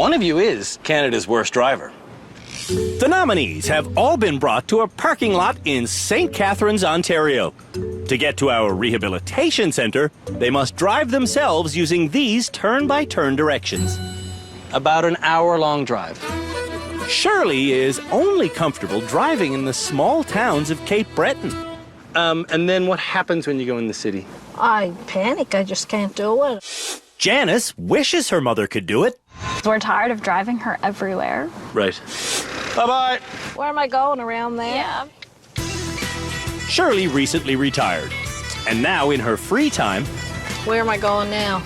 one of you is Canada's worst driver. The nominees have all been brought to a parking lot in St. Catharines, Ontario. To get to our rehabilitation center, they must drive themselves using these turn-by-turn directions. About an hour-long drive. Shirley is only comfortable driving in the small towns of Cape Breton. And then what happens when you go in the city? I panic. I just can't do it. Janis wishes her mother could do it. We're tired of driving her everywhere. Right. Bye-bye. Where am I going, around there? Yeah. Shirley recently retired, and now in her free time, Where am I going now?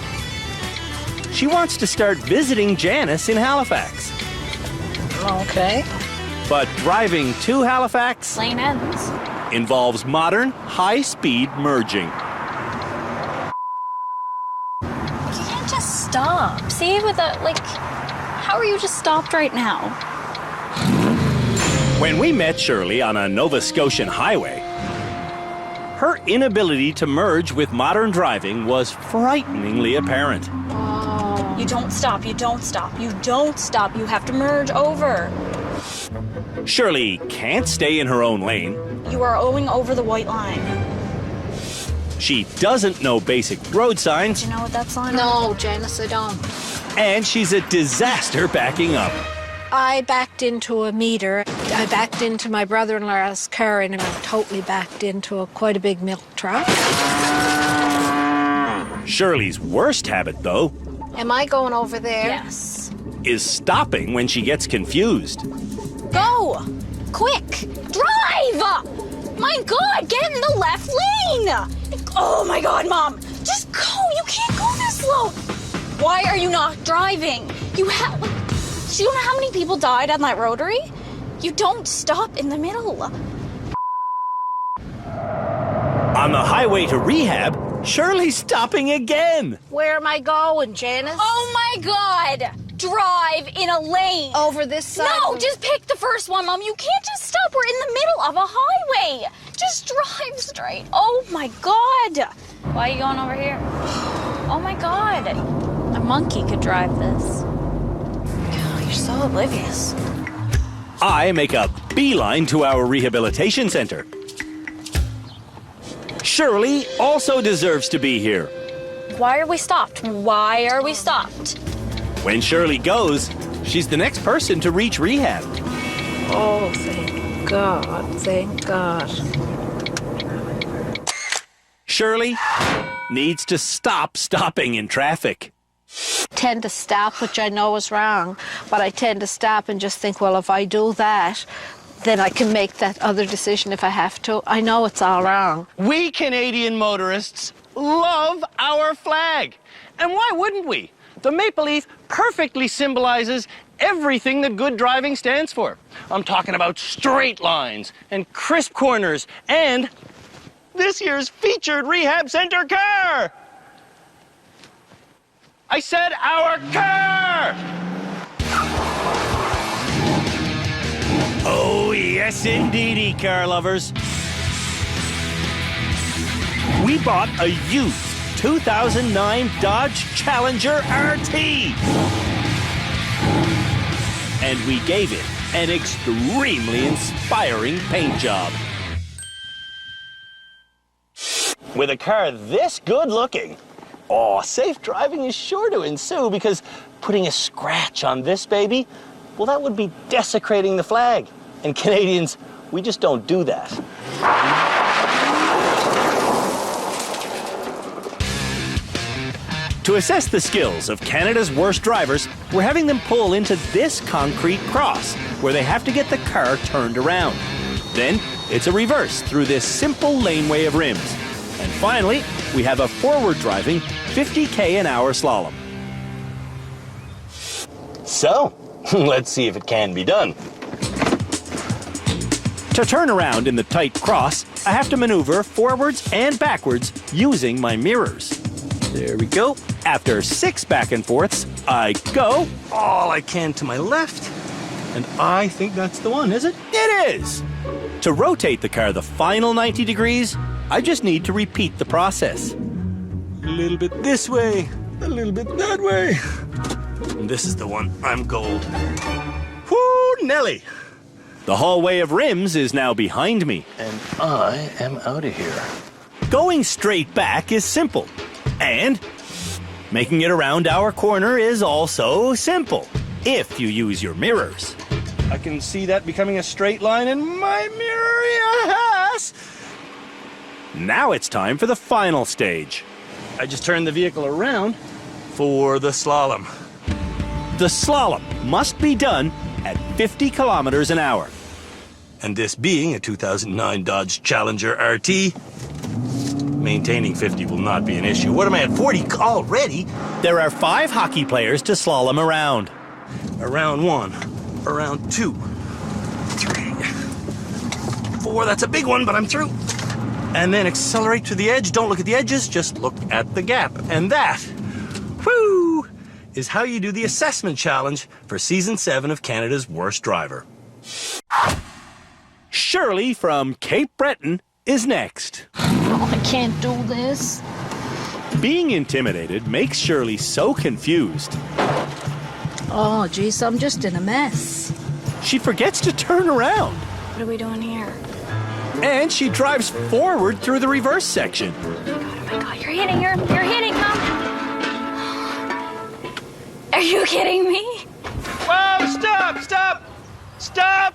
she wants to start visiting Janis in Halifax. Okay. But driving to Halifax Lane ends. involves modern, high-speed merging. You can't just stop. See, with the, how are you just stopped right now? When we met Shirley on a Nova Scotian highway, her inability to merge with modern driving was frighteningly apparent. You don't stop, you don't stop, you don't stop. You have to merge over. Shirley can't stay in her own lane. You are going over the white line. She doesn't know basic road signs, Do you know what that sign is? No, Janice, I don't. and she's a disaster backing up. I backed into a meter. I backed into my brother-in-law's car and I totally backed into quite a big milk truck. Shirley's worst habit, though, Am I going over there? Yes. is stopping when she gets confused. Go! Quick! Drive! My God, get in the left lane! Oh my God, Mom! Just go! You can't go this slow! Why are you not driving? Do you know how many people died on that rotary? You don't stop in the middle. On the highway to rehab, Shirley's stopping again. Where am I going, Janice? Oh my God! Drive in a lane! Over this side? No, just pick the first one, Mom. You can't just stop. We're in the middle of a highway. Just drive straight. Oh my God! Why are you going over here? Oh my God! A monkey could drive this. Oh, you're so oblivious. I make a beeline to our rehabilitation center. Shirley also deserves to be here. Why are we stopped? Why are we stopped? When Shirley goes, she's the next person to reach rehab. Oh, thank God, thank God. Shirley needs to stop stopping in traffic. Tend to stop, which I know is wrong, but I tend to stop and just think, well, if I do that, then I can make that other decision if I have to. I know it's all wrong. We Canadian motorists love our flag. And why wouldn't we? The maple leaf perfectly symbolizes everything that good driving stands for. I'm talking about straight lines and crisp corners and this year's featured rehab center car. I said our car! Oh, yes, indeedy, car lovers. We bought a used 2009 Dodge Challenger RT. And we gave it an extremely inspiring paint job. With a car this good looking, safe driving is sure to ensue because putting a scratch on this baby, well, that would be desecrating the flag. And Canadians, we just don't do that. To assess the skills of Canada's worst drivers, we're having them pull into this concrete cross where they have to get the car turned around. Then it's a reverse through this simple laneway of rims. And finally, we have a forward-driving 50k an hour slalom. So, let's see if it can be done. To turn around in the tight cross, I have to maneuver forwards and backwards using my mirrors. There we go. After 6 back and forths, I go all I can to my left. And I think that's the one, is it? It is! To rotate the car the final 90 degrees, I just need to repeat the process. A little bit this way, a little bit that way. And this is the one. I'm gold. Whoo, Nelly! The hallway of rims is now behind me. And I am out of here. Going straight back is simple. And making it around our corner is also simple, if you use your mirrors. I can see that becoming a straight line in my mirror, yes! Now it's time for the final stage. I just turned the vehicle around for the slalom. The slalom must be done at 50 kilometers an hour. And this being a 2009 Dodge Challenger RT, maintaining 50 will not be an issue. What am I at, 40 already? There are 5 hockey players to slalom around. Around 1, around 2, 3, 4, that's a big one, but I'm through. And then accelerate to the edge. Don't look at the edges, just look at the gap. And that, whoo, is how you do the assessment challenge for Season 7 of Canada's Worst Driver. Shirley from Cape Breton is next. Oh, I can't do this. Being intimidated makes Shirley so confused. Oh, geez, I'm just in a mess. She forgets to turn around. What are we doing here? And she drives forward through the reverse section. Oh my God, you're hitting, Mom. Are you kidding me? Whoa, stop!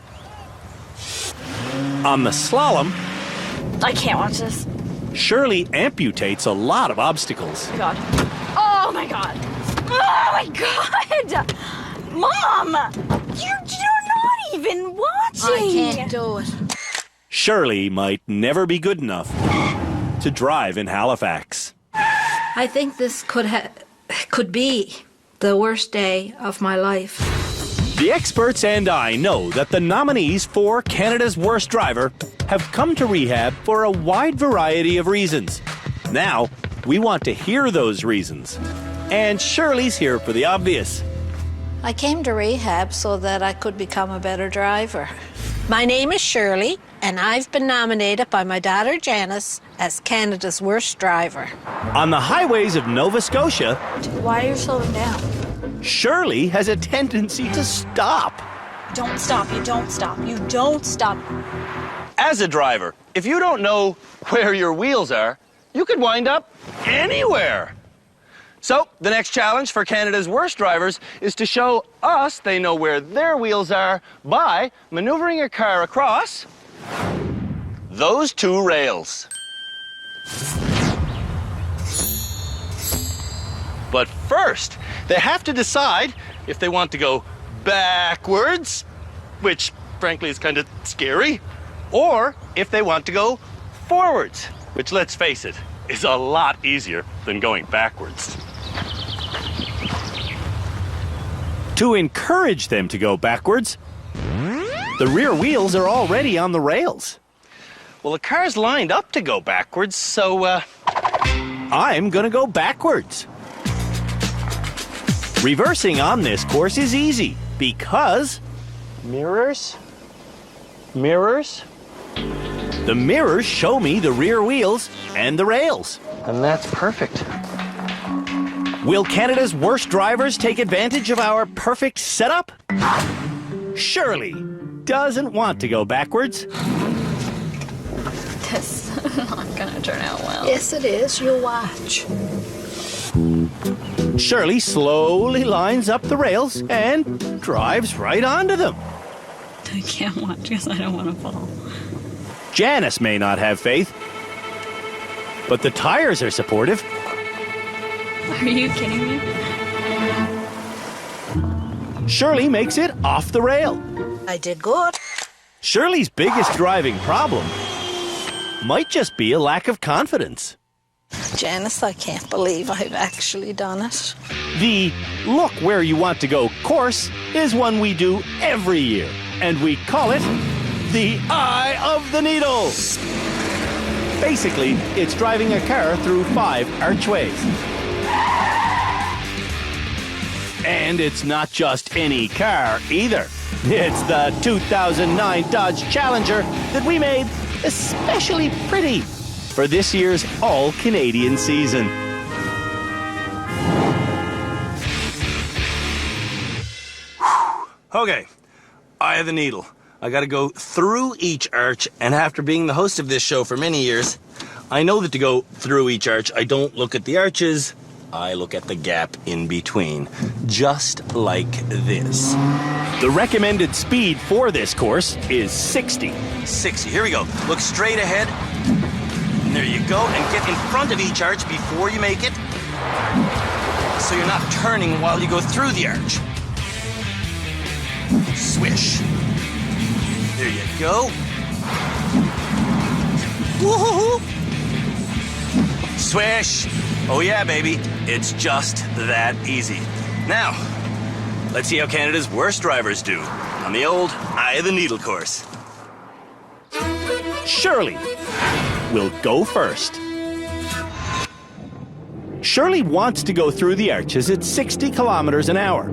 On the slalom, I can't watch this. Shirley amputates a lot of obstacles. Oh my God. Oh my God. Mom, you're not even watching. I can't do it. Shirley might never be good enough to drive in Halifax. I think this could be the worst day of my life. The experts and I know that the nominees for Canada's Worst Driver have come to rehab for a wide variety of reasons. Now, we want to hear those reasons. And Shirley's here for the obvious. I came to rehab so that I could become a better driver. My name is Shirley, and I've been nominated by my daughter Janis as Canada's Worst Driver. On the highways of Nova Scotia, Why are you slowing down? Shirley has a tendency to stop. Don't stop. You don't stop. As a driver, if you don't know where your wheels are, you could wind up anywhere. So, the next challenge for Canada's Worst Drivers is to show us they know where their wheels are by maneuvering your car across those 2 rails. But first, they have to decide if they want to go backwards, which frankly is kind of scary, or if they want to go forwards, which, let's face it, is a lot easier than going backwards. To encourage them to go backwards, the rear wheels are already on the rails. Well, the car's lined up to go backwards, so, I'm gonna go backwards. Reversing on this course is easy because Mirrors? the mirrors show me the rear wheels and the rails. And that's perfect. Will Canada's Worst Drivers take advantage of our perfect setup? Shirley doesn't want to go backwards. This is not gonna turn out well. Yes, it is. You watch. Shirley slowly lines up the rails and drives right onto them. I can't watch because I don't want to fall. Janis may not have faith, but the tires are supportive. Are you kidding me? Shirley makes it off the rail. I did good. Shirley's biggest driving problem might just be a lack of confidence. Janis, I can't believe I've actually done it. The look where you want to go course is one we do every year, and we call it the Eye of the Needle. Basically, it's driving a car through 5 archways. And it's not just any car either. It's the 2009 Dodge Challenger that we made especially pretty for this year's all-Canadian season. Okay, eye of the needle. I gotta go through each arch, and after being the host of this show for many years, I know that to go through each arch, I don't look at the arches, I look at the gap in between, just like this. The recommended speed for this course is 60. 60, here we go. Look straight ahead. And there you go, and get in front of each arch before you make it, so you're not turning while you go through the arch. Swish. There you go. Woohoo! Swish. Oh yeah, baby. It's just that easy. Now, let's see how Canada's worst drivers do on the old eye of the needle course. Shirley will go first. Shirley wants to go through the arches at 60 kilometers an hour.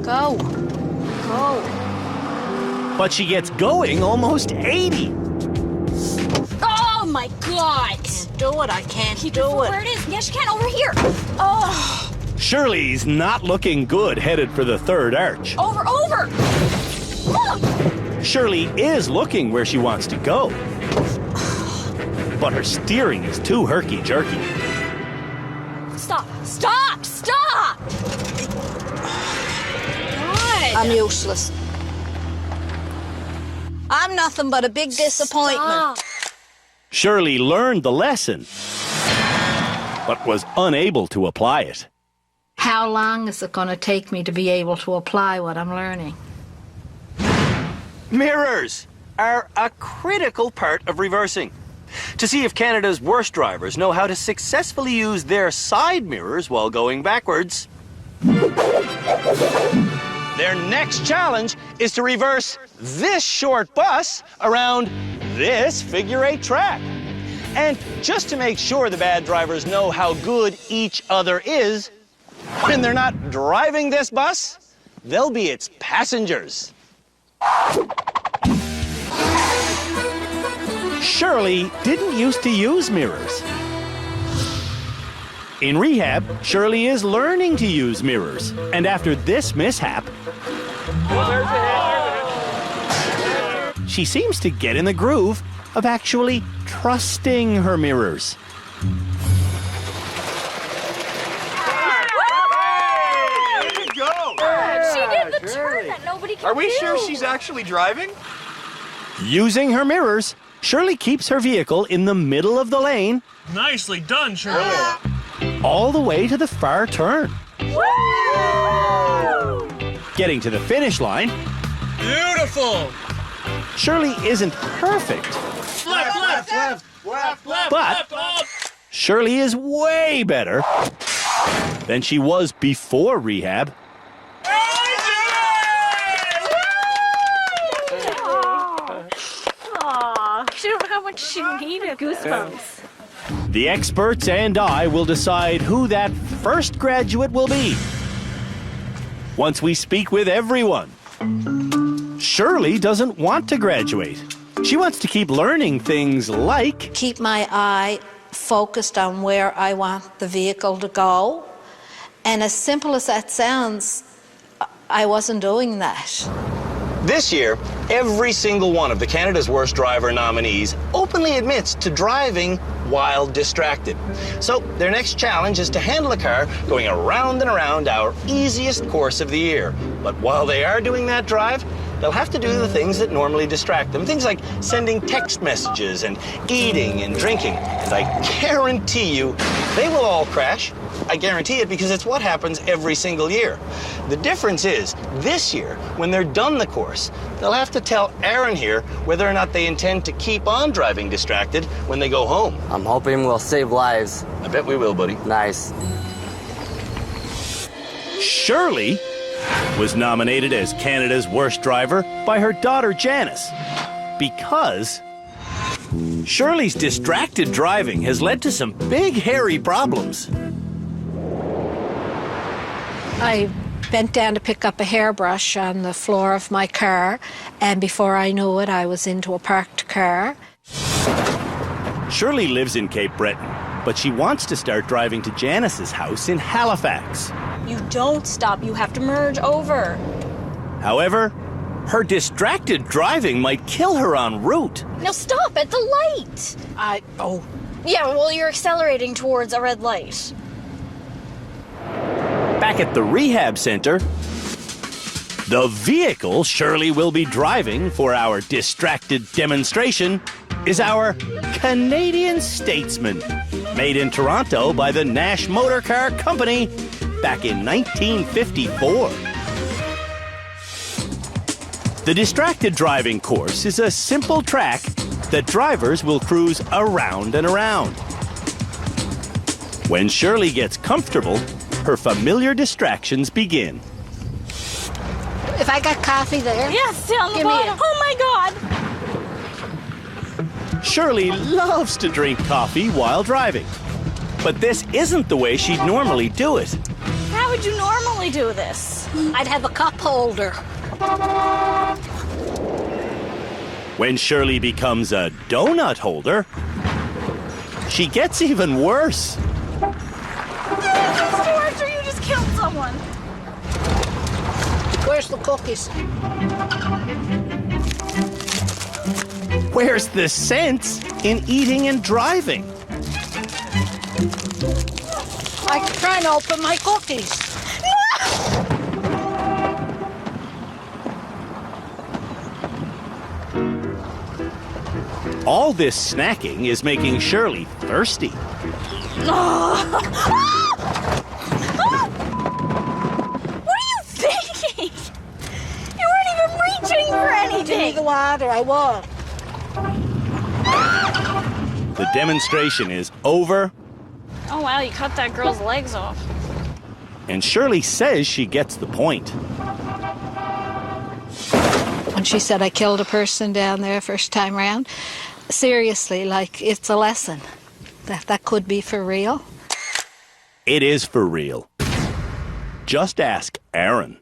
Go. Go. But she gets going almost 80. Oh my God! Do it. I can't Keep do it it. where it is. Yes, you can. Over here. Oh, Shirley's not looking good headed for the third arch. over. Look. Shirley is looking where she wants to go. But her steering is too herky-jerky. Stop. God. I'm useless. I'm nothing but a big disappointment. Stop. Shirley learned the lesson, but was unable to apply it. How long is it going to take me to be able to apply what I'm learning? Mirrors are a critical part of reversing. To see if Canada's worst drivers know how to successfully use their side mirrors while going backwards, their next challenge is to reverse this short bus around this figure-8 track. And just to make sure the bad drivers know how good each other is, when they're not driving this bus, they'll be its passengers. Shirley didn't used to use mirrors. In rehab, Shirley is learning to use mirrors. And after this mishap, she seems to get in the groove of actually trusting her mirrors. She did the turn that nobody can Are we do. sure she's actually driving? Using her mirrors, Shirley keeps her vehicle in the middle of the lane Nicely done, Shirley. all the way to the far turn. Woo! Getting to the finish line, Beautiful. Shirley isn't perfect, Left. but Shirley is way better than she was before rehab. She don't know how much she needed. Goosebumps. The experts and I will decide who that first graduate will be once we speak with everyone. Shirley doesn't want to graduate. She wants to keep learning things like Keep my eye focused on where I want the vehicle to go. And as simple as that sounds, I wasn't doing that. This year, every single one of the Canada's Worst Driver nominees openly admits to driving while distracted. So their next challenge is to handle a car going around and around our easiest course of the year. But while they are doing that drive, they'll have to do the things that normally distract them. Things like sending text messages and eating and drinking. And I guarantee you, they will all crash. I guarantee it because it's what happens every single year. The difference is, this year, when they're done the course, they'll have to tell Aaron here whether or not they intend to keep on driving distracted when they go home. I'm hoping we'll save lives. I bet we will, buddy. Nice. Shirley was nominated as Canada's Worst Driver by her daughter Janis because Shirley's distracted driving has led to some big, hairy problems. I bent down to pick up a hairbrush on the floor of my car, and before I knew it, I was into a parked car. Shirley lives in Cape Breton, but she wants to start driving to Janis's house in Halifax. You don't stop. You have to merge over. However, her distracted driving might kill her en route. Now stop at the light. Yeah, well, you're accelerating towards a red light. Back at the rehab center, the vehicle Shirley will be driving for our distracted demonstration is our Canadian Statesman, made in Toronto by the Nash Motor Car Company back in 1954. The distracted driving course is a simple track that drivers will cruise around and around. When Shirley gets comfortable, her familiar distractions begin. If I got coffee there. Yes, down the Give me bottom. it. Oh my God. Shirley loves to drink coffee while driving, but this isn't the way she'd normally do it. How would you normally do this? I'd have a cup holder. When Shirley becomes a donut holder, she gets even worse. George, or you just killed someone. Where's the cookies? Where's the sense in eating and driving? I can try and open my cookies. All this snacking is making Shirley thirsty. What are you thinking? You weren't even reaching for Give me anything. the water, I won't. The demonstration is over, Oh wow, you cut that girl's legs off. and Shirley says she gets the point. When she said I killed a person down there first time round, seriously, like, it's a lesson. That could be for real. It is for real. Just ask Aaron.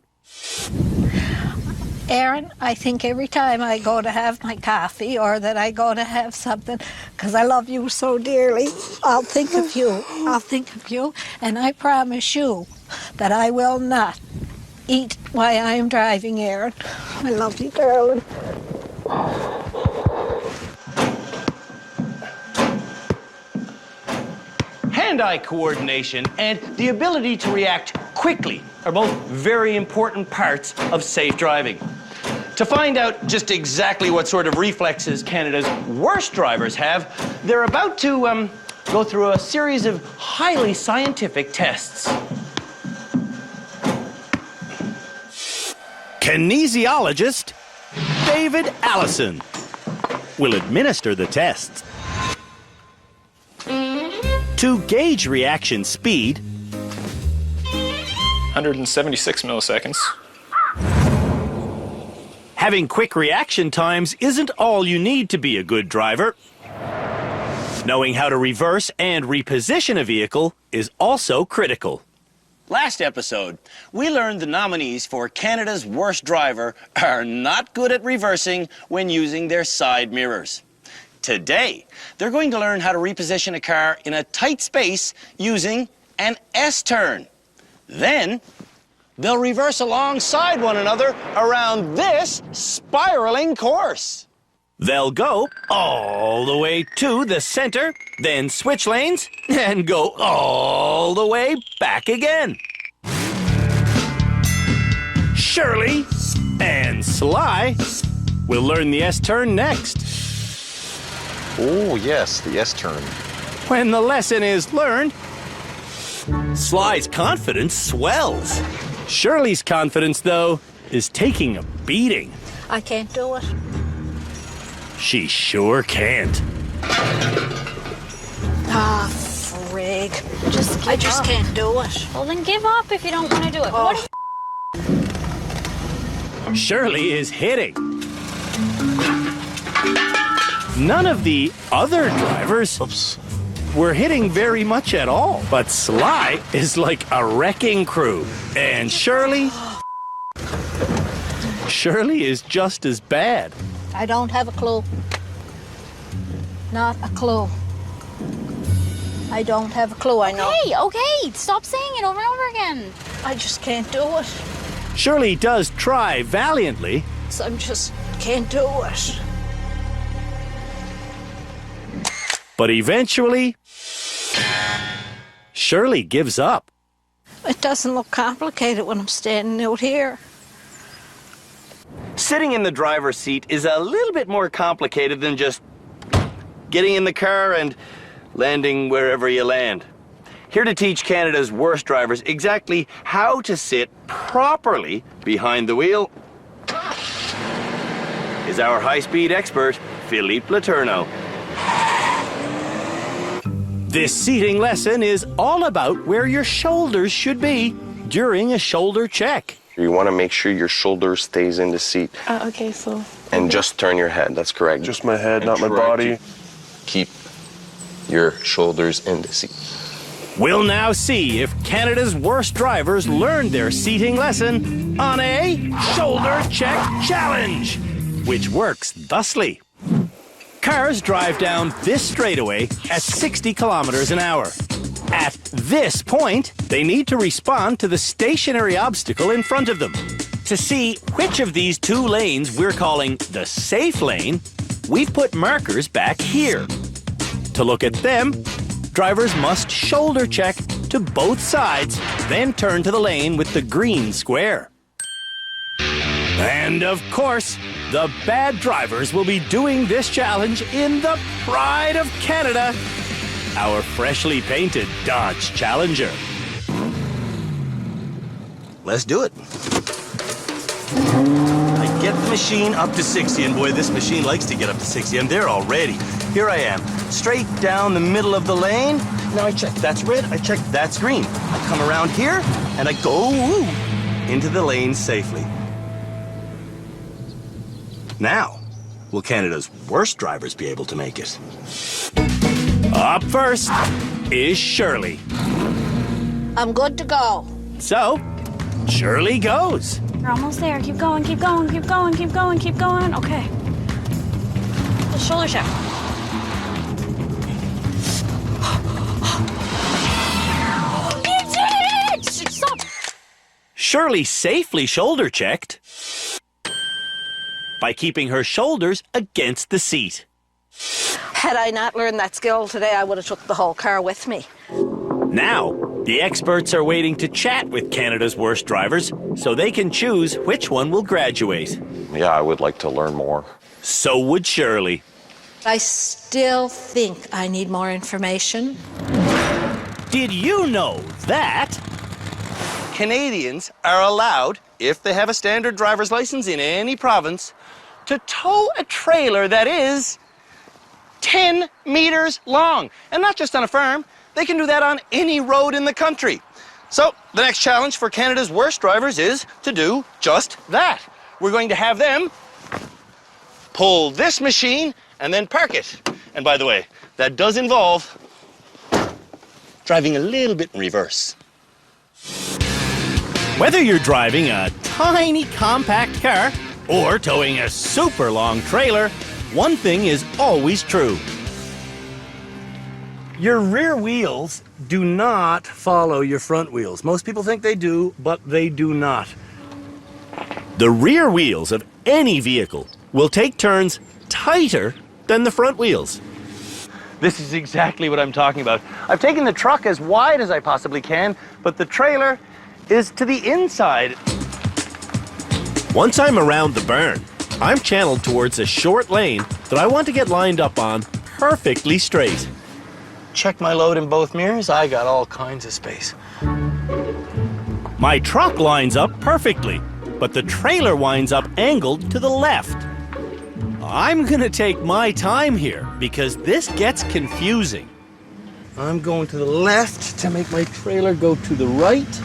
Aaron, I think every time I go to have my coffee or that I go to have something, because I love you so dearly, I'll think of you. I'll think of you, and I promise you that I will not eat while I am driving, Aaron. I love you, darling. Hand-eye coordination and the ability to react quickly are both very important parts of safe driving. To find out just exactly what sort of reflexes Canada's worst drivers have, they're about to go through a series of highly scientific tests. Kinesiologist David Allison will administer the tests. To gauge reaction speed, 176 milliseconds. having quick reaction times isn't all you need to be a good driver. Knowing how to reverse and reposition a vehicle is also critical. Last episode, we learned the nominees for Canada's worst driver are not good at reversing when using their side mirrors. Today, they're going to learn how to reposition a car in a tight space using an S-turn. Then, they'll reverse alongside one another around this spiraling course. They'll go all the way to the center, then switch lanes, and go all the way back again. Shirley and Sly will learn the S-turn next. Oh, yes, the S-turn. When the lesson is learned, Sly's confidence swells. Shirley's confidence, though, is taking a beating. I can't do it. She sure can't. Ah, frig. I just can't do it. Well, then give up if you don't want to do it. What if Shirley is hitting. None of the other drivers were hitting very much at all. But Sly is like a wrecking crew. And Shirley is just as bad. I don't have a clue. Not a clue. I don't have a clue, I know. Hey, okay, stop saying it over and over again. I just can't do it. Shirley does try valiantly, So I'm just can't do it. but eventually, Shirley gives up. It doesn't look complicated when I'm standing out here. Sitting in the driver's seat is a little bit more complicated than just getting in the car and landing wherever you land. Here to teach Canada's worst drivers exactly how to sit properly behind the wheel is our high-speed expert, Philippe Letourneau. This seating lesson is all about where your shoulders should be during a shoulder check. You want to make sure your shoulder stays in the seat. Okay, so. And just turn your head. That's correct. Just my head, And not my try body. to Keep your shoulders in the seat. We'll now see if Canada's worst drivers learned their seating lesson on a shoulder check challenge, which works thusly. Cars drive down this straightaway at 60 kilometers an hour. At this point, they need to respond to the stationary obstacle in front of them. To see which of these two lanes we're calling the safe lane, we've put markers back here. To look at them, drivers must shoulder check to both sides, then turn to the lane with the green square. And of course, the bad drivers will be doing this challenge in the pride of Canada, our freshly painted Dodge Challenger. Let's do it. I get the machine up to 60, and boy, this machine likes to get up to 60. I'm there already. Here I am, straight down the middle of the lane. Now I check that's red, I check that's green. I come around here, and I go into the lane safely. Now, will Canada's worst drivers be able to make it? Up first is Shirley. I'm good to go. So, Shirley goes. You're almost there. Keep going, keep going, keep going, keep going, keep going. Okay. The shoulder check. You did it! Stop. Shirley safely shoulder checked by keeping her shoulders against the seat. Had I not learned that skill today, I would have took the whole car with me. Now, the experts are waiting to chat with Canada's worst drivers so they can choose which one will graduate. Yeah, I would like to learn more. So would Shirley. I still think I need more information. Did you know that? Canadians are allowed, if they have a standard driver's license in any province, to tow a trailer that is 10 meters long. And not just on a farm, they can do that on any road in the country. So the next challenge for Canada's worst drivers is to do just that. We're going to have them pull this machine and then park it. And by the way, that does involve driving a little bit in reverse. Whether you're driving a tiny compact car or towing a super long trailer, one thing is always true. Your rear wheels do not follow your front wheels. Most people think they do, but they do not. The rear wheels of any vehicle will take turns tighter than the front wheels. This is exactly what I'm talking about. I've taken the truck as wide as I possibly can, but the trailer is to the inside. Once I'm around the barn, I'm channeled towards a short lane that I want to get lined up on perfectly straight. Check my load in both mirrors. I got all kinds of space. My truck lines up perfectly, but the trailer winds up angled to the left. I'm gonna take my time here because this gets confusing. I'm going to the left to make my trailer go to the right.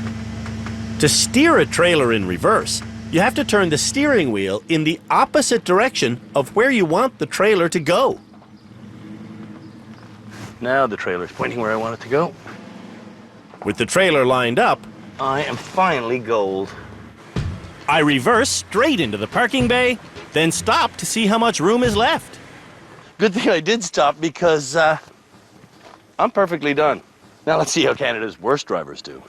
To steer a trailer in reverse, you have to turn the steering wheel in the opposite direction of where you want the trailer to go. Now the trailer's pointing where I want it to go. With the trailer lined up, I am finally gold. I reverse straight into the parking bay, then stop to see how much room is left. Good thing I did stop because I'm perfectly done. Now let's see how Canada's worst drivers do.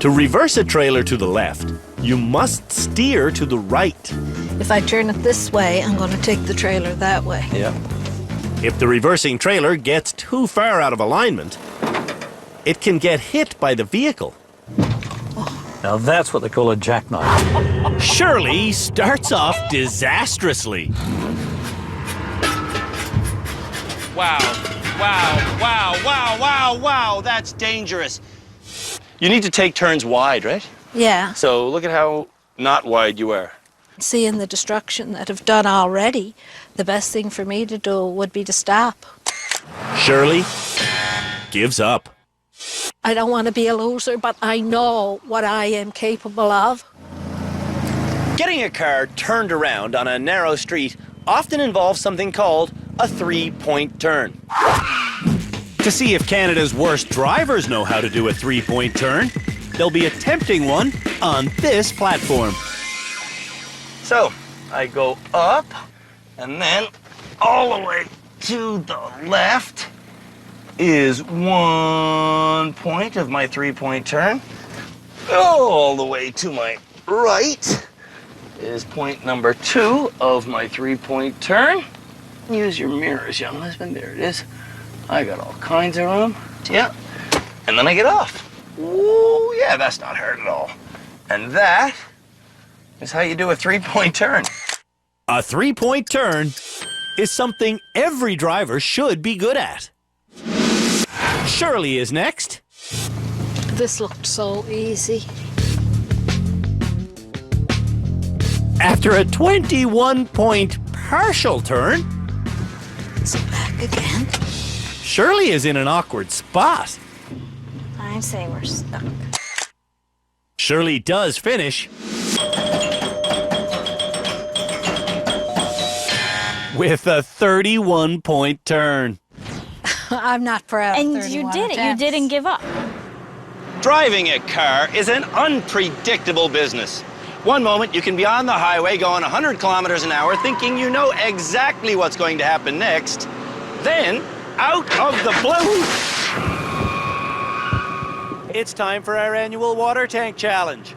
To reverse a trailer to the left, you must steer to the right. If I turn it this way, I'm going to take the trailer that way. Yep. If the reversing trailer gets too far out of alignment, it can get hit by the vehicle. Now that's what they call a jackknife. Shirley starts off disastrously. Wow, wow, wow, wow, wow, wow, that's dangerous. You need to take turns wide, right? Yeah. So look at how not wide you are. Seeing the destruction that I've done already, the best thing for me to do would be to stop. Shirley gives up. I don't want to be a loser, but I know what I am capable of. Getting a car turned around on a narrow street often involves something called a three-point turn. To see if Canada's worst drivers know how to do a three-point turn, they'll be attempting one on this platform. So, I go up, and then all the way to the left is 1 point of my three-point turn. All the way to my right is point number 2 of my three-point turn. Use your mirrors, young husband. There it is. I got all kinds of room. Yeah. And then I get off. Ooh, yeah, that's not hard at all. And that is how you do a three-point turn. A three-point turn is something every driver should be good at. Shirley is next. This looked so easy. After a 21-point partial turn, So back again. Shirley is in an awkward spot. I'm saying we're stuck. Shirley does finish with a 31-point turn. I'm not proud. And 31 you did it. You attempts. didn't give up. Driving a car is an unpredictable business. One moment you can be on the highway going 100 kilometers an hour thinking you know exactly what's going to happen next. Then, out of the blue, It's time for our annual water tank challenge.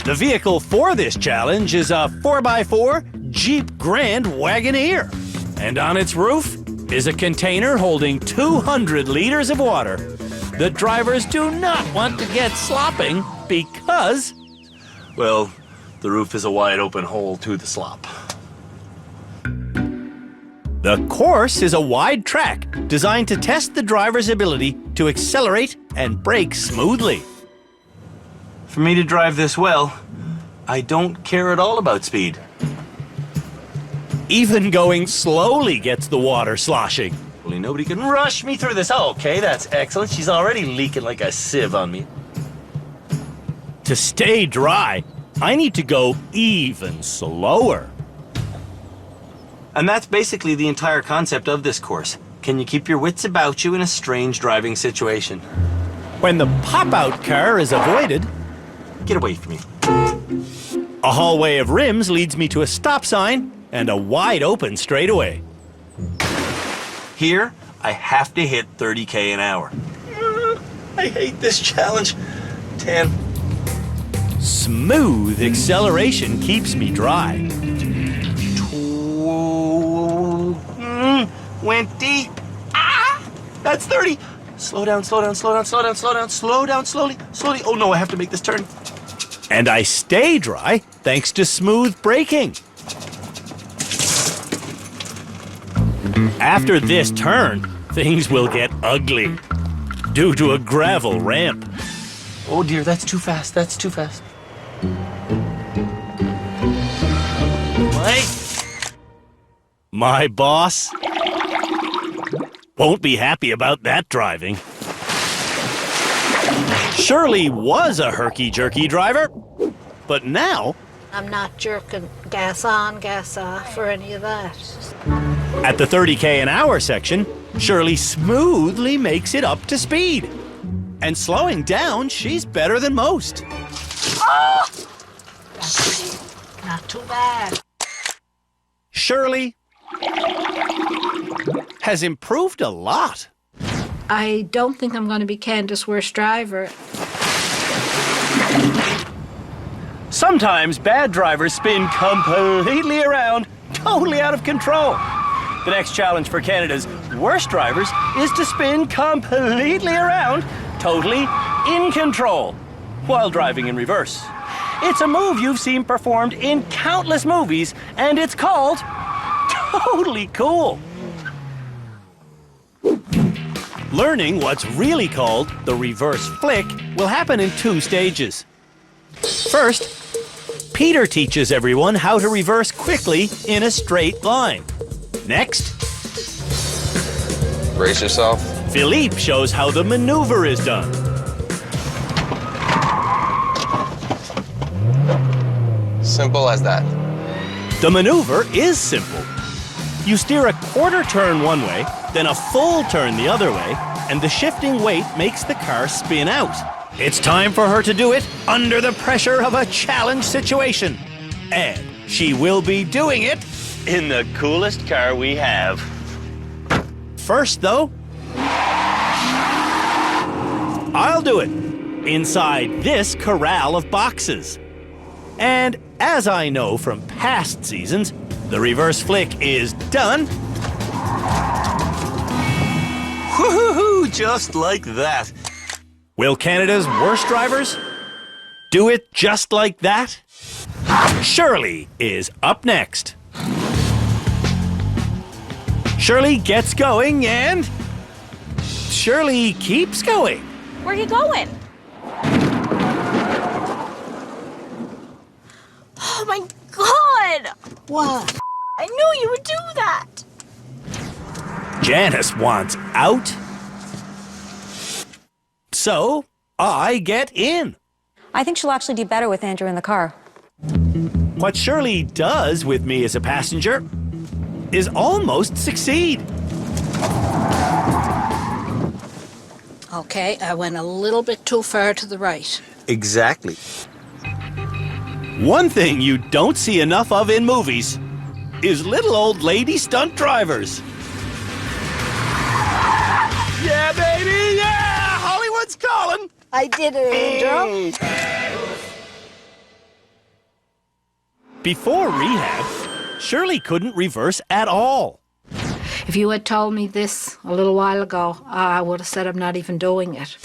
The vehicle for this challenge is a 4x4 Jeep Grand Wagoneer. And on its roof is a container holding 200 liters of water. The drivers do not want to get slopping because, well, the roof is a wide open hole to the slop. the course is a wide track designed to test the driver's ability to accelerate and brake smoothly. For me to drive this well, I don't care at all about speed. Even going slowly gets the water sloshing. Only nobody can rush me through this. Oh, okay, that's excellent. She's already leaking like a sieve on me. To stay dry, I need to go even slower. And that's basically the entire concept of this course. Can you keep your wits about you in a strange driving situation? When the pop-out car is avoided, Get away from me. a hallway of rims leads me to a stop sign and a wide open straightaway. Here, I have to hit 30k an hour. I hate this challenge. 10. Smooth acceleration keeps me dry. 20. Ah! That's 30. Slow down, slow down, slow down, slow down, slow down, slow down, slowly, slowly. Oh no, I have to make this turn. And I stay dry thanks to smooth braking. After this turn, things will get ugly due to a gravel ramp. Oh dear, that's too fast, that's too fast. Wait. My boss won't be happy about that driving. Shirley was a herky-jerky driver, but now, I'm not jerking gas on, gas off, or any of that. at the 30k an hour section, Shirley smoothly makes it up to speed. And slowing down, she's better than most. Not too bad. Shirley has improved a lot. I don't think I'm going to be Canada's worst driver. Sometimes bad drivers spin completely around, totally out of control. The next challenge for Canada's worst drivers is to spin completely around, totally in control, while driving in reverse. It's a move you've seen performed in countless movies, and it's called Totally Cool. Learning what's really called the reverse flick will happen in 2 stages. First, Peter teaches everyone how to reverse quickly in a straight line. Next, Brace yourself. Philippe shows how the maneuver is done. Simple as that. The maneuver is simple. You steer a quarter turn one way, then a full turn the other way, and the shifting weight makes the car spin out. It's time for her to do it under the pressure of a challenge situation. And she will be doing it in the coolest car we have. First, though, I'll do it inside this corral of boxes. And as I know from past seasons, the reverse flick is done. Woohoo! Just like that. Will Canada's worst drivers do it just like that? Shirley is up next. Shirley gets going and Shirley keeps going. Where are you going? Oh my God! What? I knew you would do that. Janis wants out. So I get in. I think she'll actually do better with Andrew in the car. What Shirley does with me as a passenger is almost succeed. Okay, I went a little bit too far to the right. Exactly. One thing you don't see enough of in movies is little old lady stunt drivers. Yeah, baby, yeah! Hollywood's calling! I did it, Andrew. Before rehab, Shirley couldn't reverse at all. If you had told me this a little while ago, I would have said I'm not even doing it.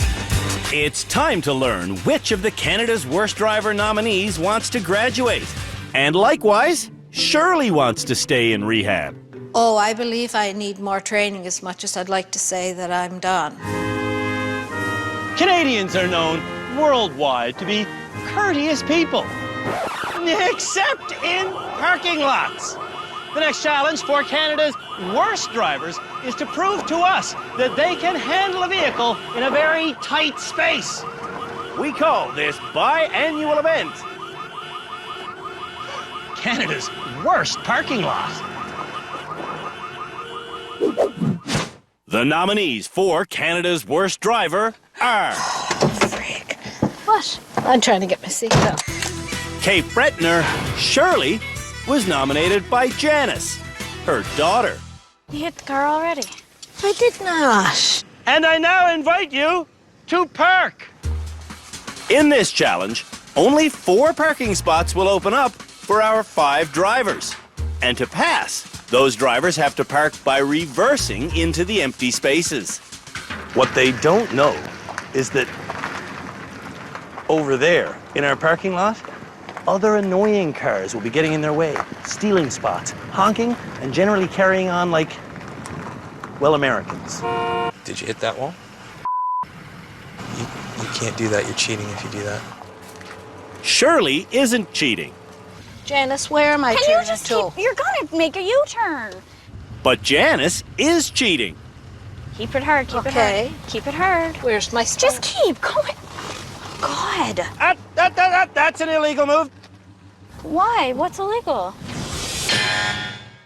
It's time to learn which of the Canada's Worst Driver nominees wants to graduate. And likewise, Shirley wants to stay in rehab. Oh, I believe I need more training as much as I'd like to say that I'm done. Canadians are known worldwide to be courteous people, except in parking lots. The next challenge for Canada's worst drivers is to prove to us that they can handle a vehicle in a very tight space. We call this biannual event Canada's worst parking lot. The nominees for Canada's Worst Driver are Frick. What? I'm trying to get my seatbelt. Cape Bretoner Shirley was nominated by Janis, her daughter. You hit the car already. I did not. And I now invite you to park. In this challenge, only 4 parking spots will open up for our 5 drivers. And to pass, those drivers have to park by reversing into the empty spaces. What they don't know is that over there in our parking lot, other annoying cars will be getting in their way, stealing spots, honking, and generally carrying on like, well, Americans. Did you hit that wall? You can't do that. You're cheating if you do that. Shirley isn't cheating, Janis, where am I Can you turning just to? you're gonna make a U-turn. but Janis is cheating. Keep it hard, keep it Okay. hard. Keep it hard. Where's my Just keep going. God. That's an illegal move. Why? What's illegal?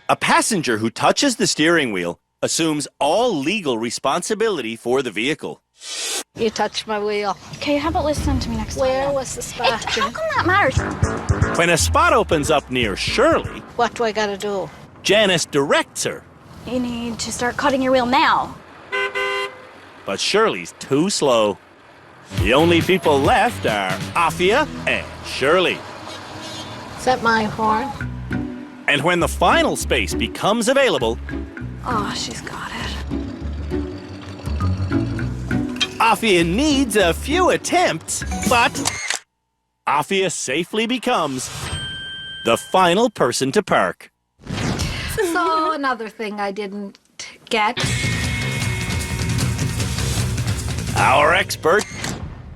A passenger who touches the steering wheel assumes all legal responsibility for the vehicle. You touched my wheel. Okay, how about listen to me next time? Where then? was the spot? How come that matters? When a spot opens up near Shirley, What do I gotta do? Janis directs her. You need to start cutting your wheel now. but Shirley's too slow. The only people left are Afia and Shirley. Is that my horn? And when the final space becomes available, Oh, she's got it. Afia needs a few attempts, but Afia safely becomes the final person to park. So another thing I didn't get. Our expert,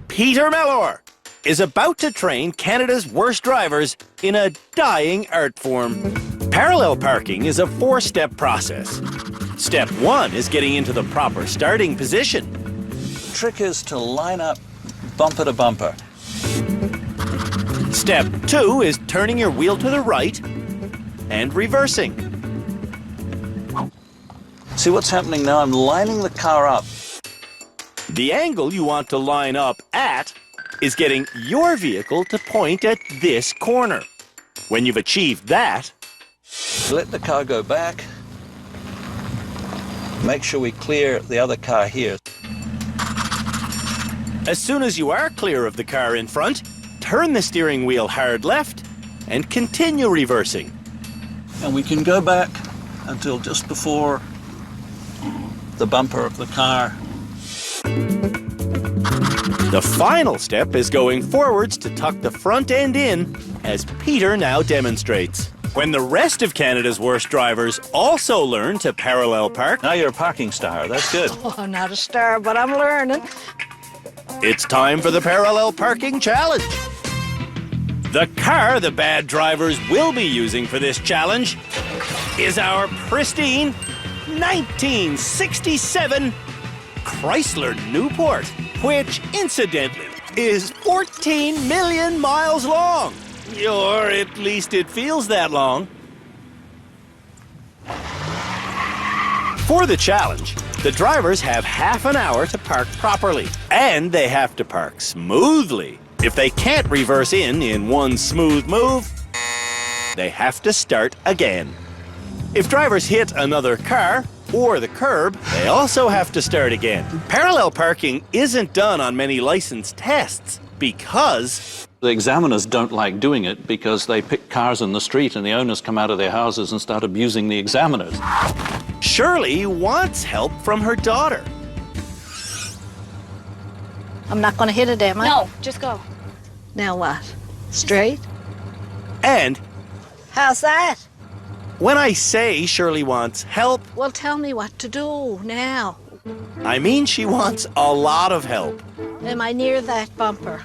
Peter Mellor, is about to train Canada's worst drivers in a dying art form. Parallel parking is a 4-step process. Step 1 is getting into the proper starting position. The trick is to line up bumper to bumper. Step 2 is turning your wheel to the right and reversing. See what's happening now? I'm lining the car up. The angle you want to line up at is getting your vehicle to point at this corner. When you've achieved that, Let the car go back. Make sure we clear the other car here. as soon as you are clear of the car in front, turn the steering wheel hard left and continue reversing. And we can go back until just before the bumper of the car. The final step is going forwards to tuck the front end in, as Peter now demonstrates. When the rest of Canada's worst drivers also learn to parallel park, Now you're a parking star. That's good. Oh, I'm not a star, but I'm learning. it's time for the Parallel Parking Challenge. The car the bad drivers will be using for this challenge is our pristine 1967 Chrysler Newport, which, incidentally, is 14 million miles long. Or at least it feels that long. For the challenge, the drivers have half an hour to park properly, and they have to park smoothly. If they can't reverse in one smooth move, they have to start again. If drivers hit another car or the curb, they also have to start again. Parallel parking isn't done on many licensed tests because The examiners don't like doing it because they pick cars in the street and the owners come out of their houses and start abusing the examiners. Shirley wants help from her daughter. I'm not going to hit it, am I? No, just go. Now what? Straight? And How's that? when I say Shirley wants help, Well, tell me what to do now. I mean she wants a lot of help. Am I near that bumper?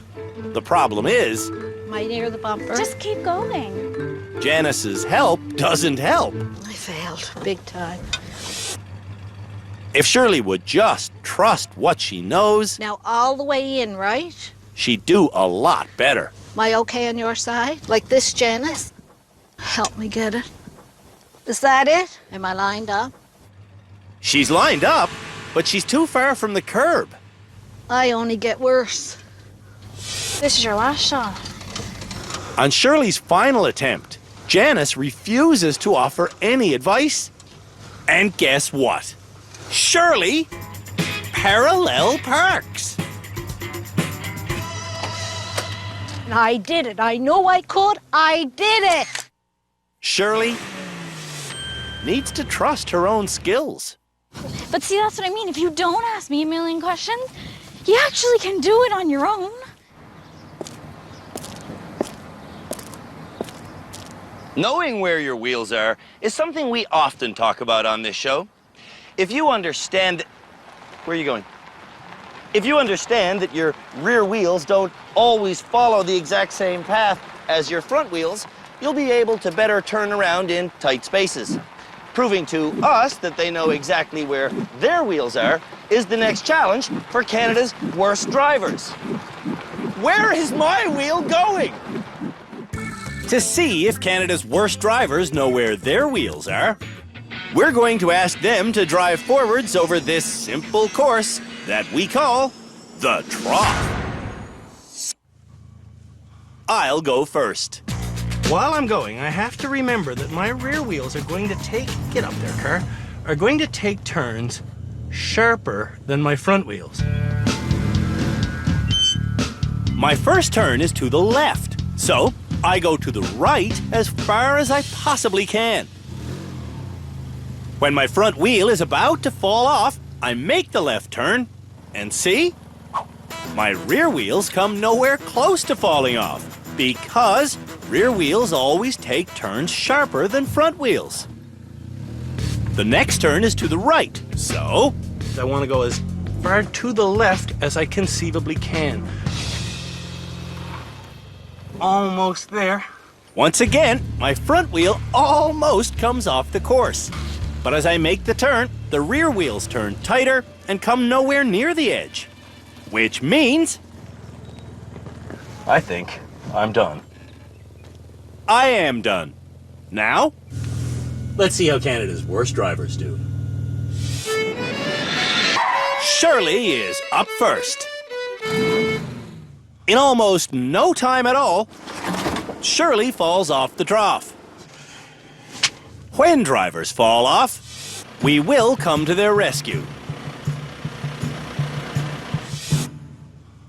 The problem is, Am I near the bumper? Just keep going. Janis's help doesn't help. I failed big time. If Shirley would just trust what she knows, Now all the way in, right? she'd do a lot better. Am I okay on your side? Like this, Janis? Help me get it. Is that it? Am I lined up? She's lined up, but she's too far from the curb. I only get worse. This is your last shot. On Shirley's final attempt, Janis refuses to offer any advice. And guess what? Shirley parallel parks. I did it. I know I could. I did it. Shirley needs to trust her own skills. But see, that's what I mean. If you don't ask me a million questions, you actually can do it on your own. Knowing where your wheels are is something we often talk about on this show. If you understand... Where are you going? If you understand that your rear wheels don't always follow the exact same path as your front wheels, you'll be able to better turn around in tight spaces. Proving to us that they know exactly where their wheels are is the next challenge for Canada's worst drivers. Where is my wheel going? To see if Canada's worst drivers know where their wheels are, we're going to ask them to drive forwards over this simple course that we call the trough. I'll go first. While I'm going, I have to remember that my rear wheels are going to take, get up there, car, are going to take turns sharper than my front wheels. My first turn is to the left, so I go to the right as far as I possibly can. When my front wheel is about to fall off, I make the left turn, and see? My rear wheels come nowhere close to falling off, because rear wheels always take turns sharper than front wheels. The next turn is to the right, so I want to go as far to the left as I conceivably can. Almost there. once again, my front wheel almost comes off the course. But as I make the turn, the rear wheels turn tighter and come nowhere near the edge. Which means I think I'm done. I am done. Now, Let's see how Canada's worst drivers do. Shirley is up first. In almost no time at all, Shirley falls off the trough. When drivers fall off, we will come to their rescue.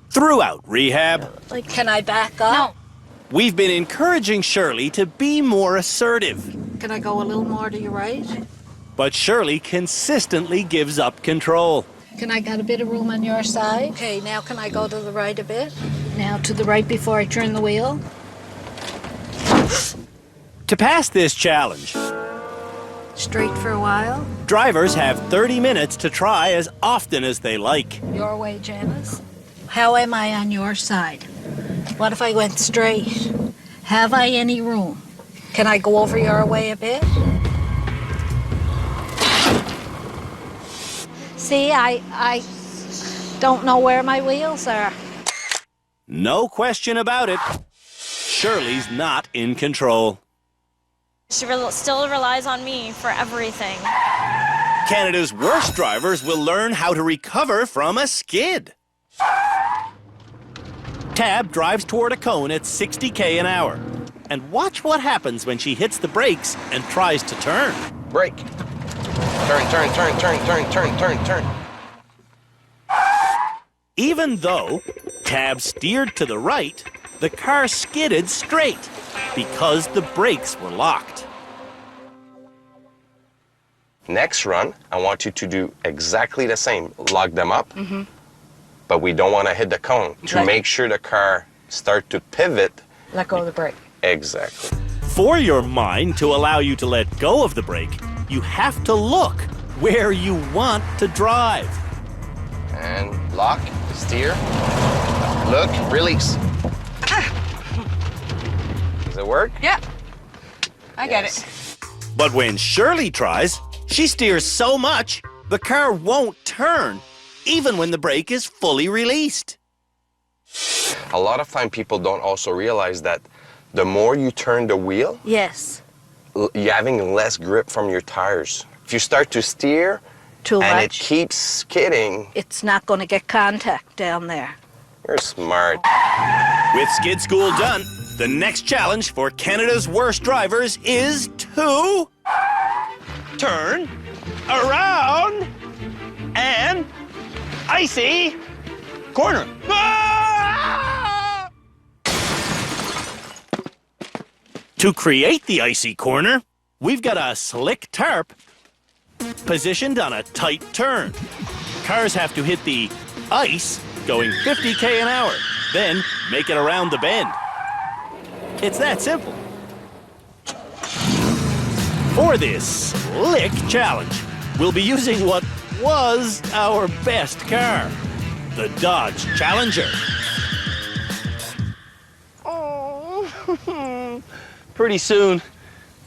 Throughout rehab, Can I back up? No. we've been encouraging Shirley to be more assertive. Can I go a little more to your right? But Shirley consistently gives up control. Can I get a bit of room on your side? Okay, now can I go to the right a bit? Now to the right before I turn the wheel. To pass this challenge, Straight for a while. drivers have 30 minutes to try as often as they like. Your way, Janis. How am I on your side? What if I went straight? Have I any room? Can I go over your way a bit? See, I don't know where my wheels are. No question about it. Shirley's not in control. She still relies on me for everything. Canada's worst drivers will learn how to recover from a skid. Tab drives toward a cone at 60 an hour. And watch what happens when she hits the brakes and tries to turn. Brake. Turn. Even though Tab steered to the right, the car skidded straight because the brakes were locked. Next run, I want you to do exactly the same. Lock them up, but we don't want to hit the cone to make sure the car start to pivot. Let go of the brake. Exactly. For your mind to allow you to let go of the brake, you have to look where you want to drive. And lock, steer, look, release. Does it work? Yeah. I get it. But when Shirley tries, she steers so much, the car won't turn, even when the brake is fully released. A lot of time people don't also realize that the more you turn the wheel, Yes. you're having less grip from your tires. If you start to steer Too and it much. keeps skidding, It's not going to get contact down there. you're smart. With skid school done, the next challenge for Canada's worst drivers is to turn around and icy corner. Ah! To create the icy corner, we've got a slick tarp positioned on a tight turn. Cars have to hit the ice going 50 an hour, then make it around the bend. It's that simple. For this slick challenge, we'll be using what was our best car, the Dodge Challenger. Oh, pretty soon,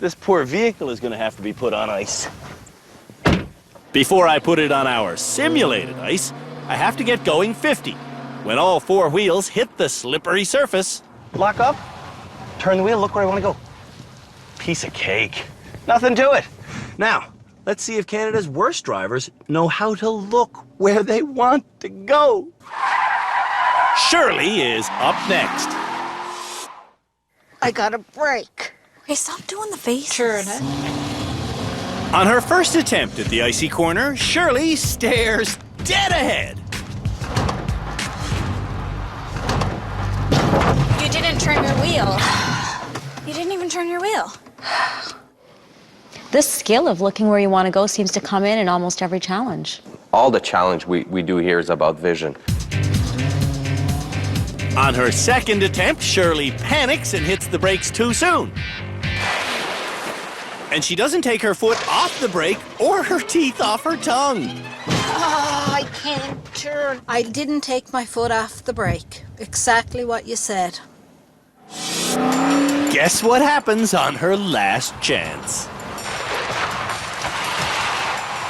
this poor vehicle is going to have to be put on ice. Before I put it on our simulated ice, I have to get going 50. When all four wheels hit the slippery surface, Lock up, turn the wheel, look where I want to go. Piece of cake. Nothing to it. Now, let's see if Canada's worst drivers know how to look where they want to go. Shirley is up next. I got a brake. Okay, stop doing the face. Turn it. On her first attempt at the icy corner, Shirley stares dead ahead. You didn't turn your wheel. You didn't even turn your wheel. This skill of looking where you want to go seems to come in almost every challenge. All the challenge we do here is about vision. On her second attempt, Shirley panics and hits the brakes too soon. And she doesn't take her foot off the brake or her teeth off her tongue. Oh, I can't turn. I didn't take my foot off the brake. Exactly what you said. Guess what happens on her last chance?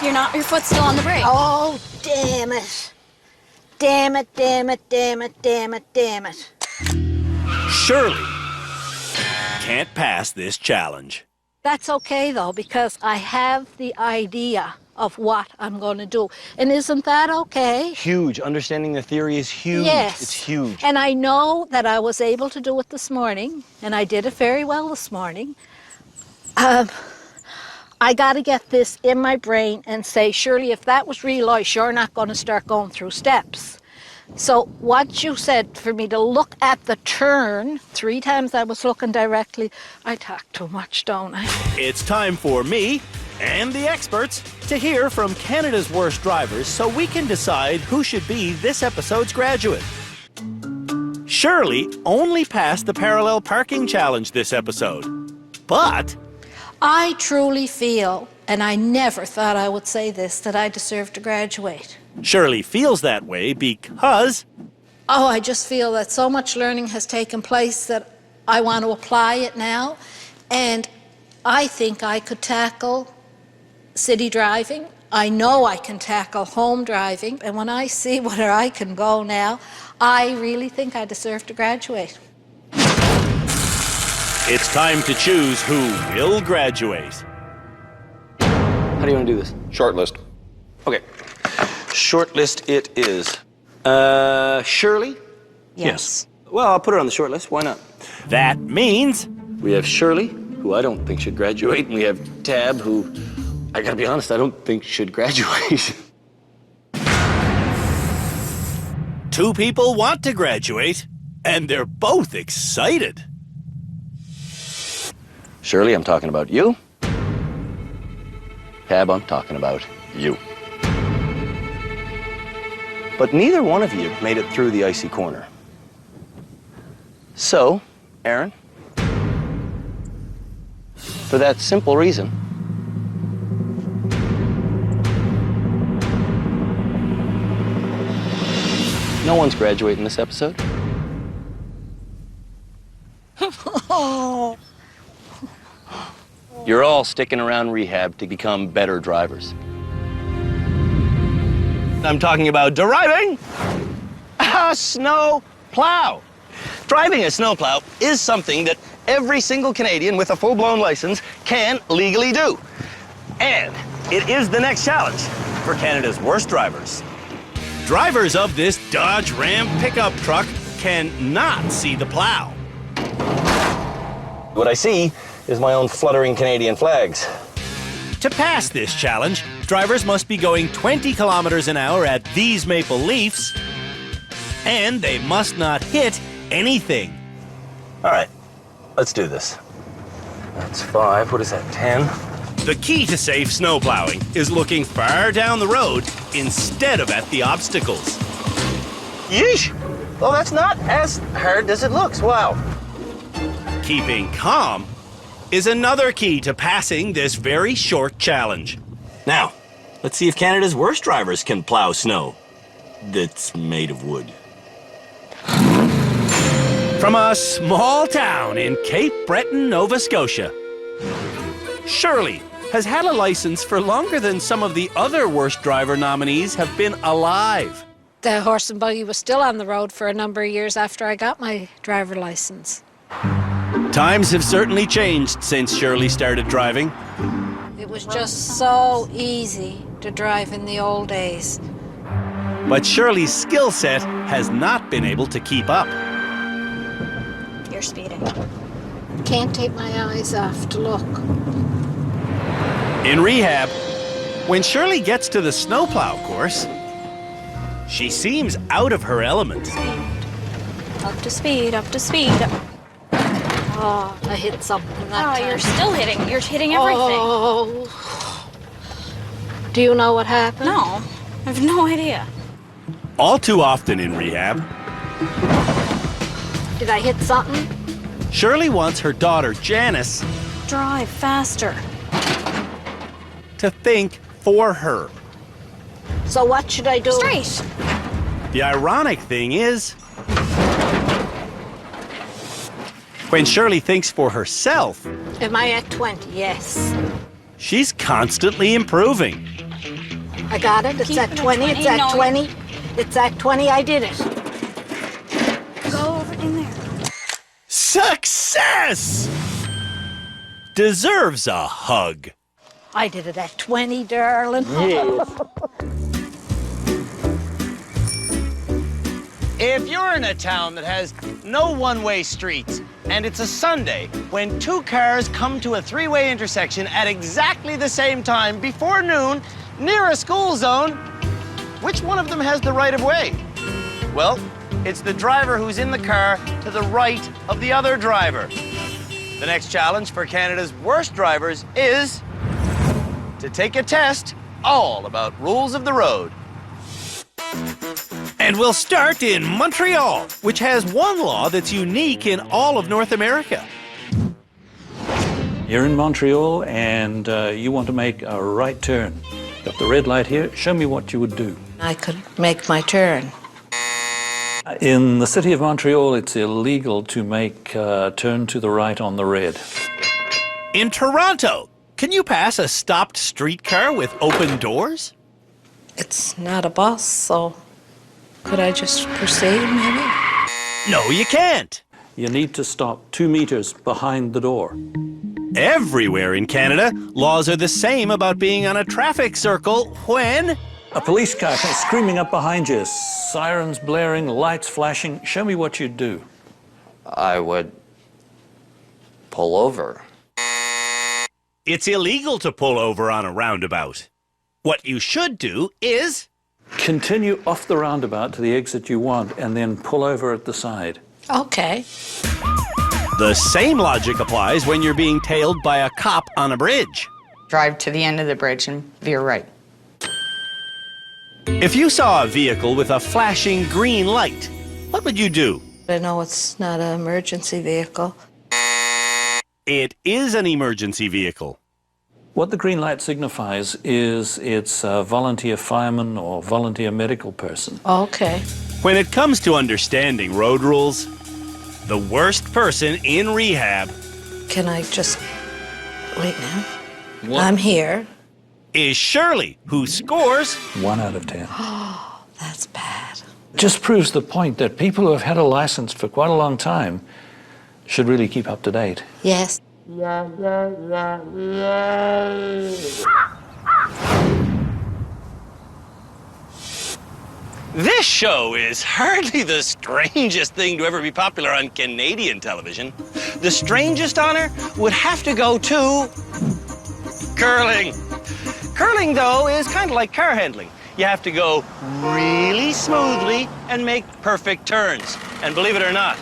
Your foot's still on the brake. Oh, damn it. Damn it, damn it, damn it, damn it, damn it. Shirley can't pass this challenge. That's okay, though, because I have the idea of what I'm going to do. And isn't that okay? Huge. Understanding the theory is huge. Yes. It's huge. And I know that I was able to do it this morning, and I did it very well this morning. I got to get this in my brain and say, Shirley, if that was real ice, you're not going to start going through steps. So what you said for me to look at the turn, 3 times I was looking directly, I talk too much, don't I? It's time for me and the experts to hear from Canada's worst drivers so we can decide who should be this episode's graduate. Shirley only passed the parallel parking challenge this episode, but I truly feel, and I never thought I would say this, that I deserve to graduate. Shirley feels that way because Oh, I just feel that so much learning has taken place that I want to apply it now. And I think I could tackle city driving. I know I can tackle home driving. And when I see where I can go now, I really think I deserve to graduate. it's time to choose who will graduate. How do you want to do this? Short list. Okay. Short list it is. Shirley? Yes. Well, I'll put her on the short list. Why not? That means We have Shirley, who I don't think should graduate, and we have Tab, who, I gotta be honest, I don't think should graduate. 2 people want to graduate, and they're both excited. Shirley, I'm talking about you. Tab, I'm talking about you. But neither one of you made it through the icy corner. So, Aaron, for that simple reason, no one's graduating this episode. You're all sticking around rehab to become better drivers. I'm talking about driving a snow plow. Driving a snow plow is something that every single Canadian with a full-blown license can legally do. And it is the next challenge for Canada's worst drivers. Drivers of this Dodge Ram pickup truck cannot see the plow. What I see is my own fluttering Canadian flags. To pass this challenge, drivers must be going 20 kilometers an hour at these maple leafs, and they must not hit anything. All right, let's do this. That's 5. What is that, 10? The key to safe snowplowing is looking far down the road instead of at the obstacles. Yeesh! Well, that's not as hard as it looks. Wow. Keeping calm is another key to passing this very short challenge. Now, let's see if Canada's worst drivers can plow snow that's made of wood. From a small town in Cape Breton, Nova Scotia, Shirley has had a license for longer than some of the other worst driver nominees have been alive. The horse and buggy was still on the road for a number of years after I got my driver license. Times have certainly changed since Shirley started driving. It was just so easy to drive in the old days. But Shirley's skill set has not been able to keep up. You're speeding. Can't take my eyes off to look. In rehab, when Shirley gets to the snowplow course, she seems out of her element. Up to speed, up to speed. Oh, I hit something that Oh, time. you're still hitting. You're hitting everything. Oh. Do you know what happened? No, I have no idea. All too often in rehab, Did I hit something? Shirley wants her daughter, Janis, Drive faster. to think for her. So what should I do? Straight. The ironic thing is, when Shirley thinks for herself, Am I at 20? Yes. she's constantly improving. I got it. It's Keep at it at 20. It's 20. at No. 20. It's at 20. I did it. Go over in there. Success! Deserves a hug. I did it at 20, darling. If you're in a town that has no one-way streets and it's a Sunday when two cars come to a three-way intersection at exactly the same time before noon near a school zone, which one of them has the right of way? Well, it's the driver who's in the car to the right of the other driver. The next challenge for Canada's worst drivers is to take a test all about rules of the road. And we'll start in Montreal, which has one law that's unique in all of North America. You're in Montreal and you want to make a right turn. Got the red light here. Show me what you would do. I could make my turn. In the city of Montreal, it's illegal to make a turn to the right on the red. In Toronto, can you pass a stopped streetcar with open doors? It's not a bus, so could I just proceed, maybe? No, you can't. You need to stop 2 meters behind the door. Everywhere in Canada, laws are the same about being on a traffic circle when... A police car comes screaming up behind you, sirens blaring, lights flashing. Show me what you'd do. I would pull over. It's illegal to pull over on a roundabout. What you should do is... Continue off the roundabout to the exit you want and then pull over at the side. Okay. The same logic applies when you're being tailed by a cop on a bridge. Drive to the end of the bridge and veer right. If you saw a vehicle with a flashing green light, what would you do? I know it's not an emergency vehicle. It is an emergency vehicle. What the green light signifies is it's a volunteer fireman or volunteer medical person. Okay. When it comes to understanding road rules, the worst person in rehab Can I just wait now? What? I'm here. is Shirley, who scores 1 out of 10. Oh, that's bad. Just proves the point that people who have had a license for quite a long time should really keep up to date. Yes. This show is hardly the strangest thing to ever be popular on Canadian television. The strangest honor would have to go to curling. Curling, though, is kind of like car handling. You have to go really smoothly and make perfect turns. And believe it or not,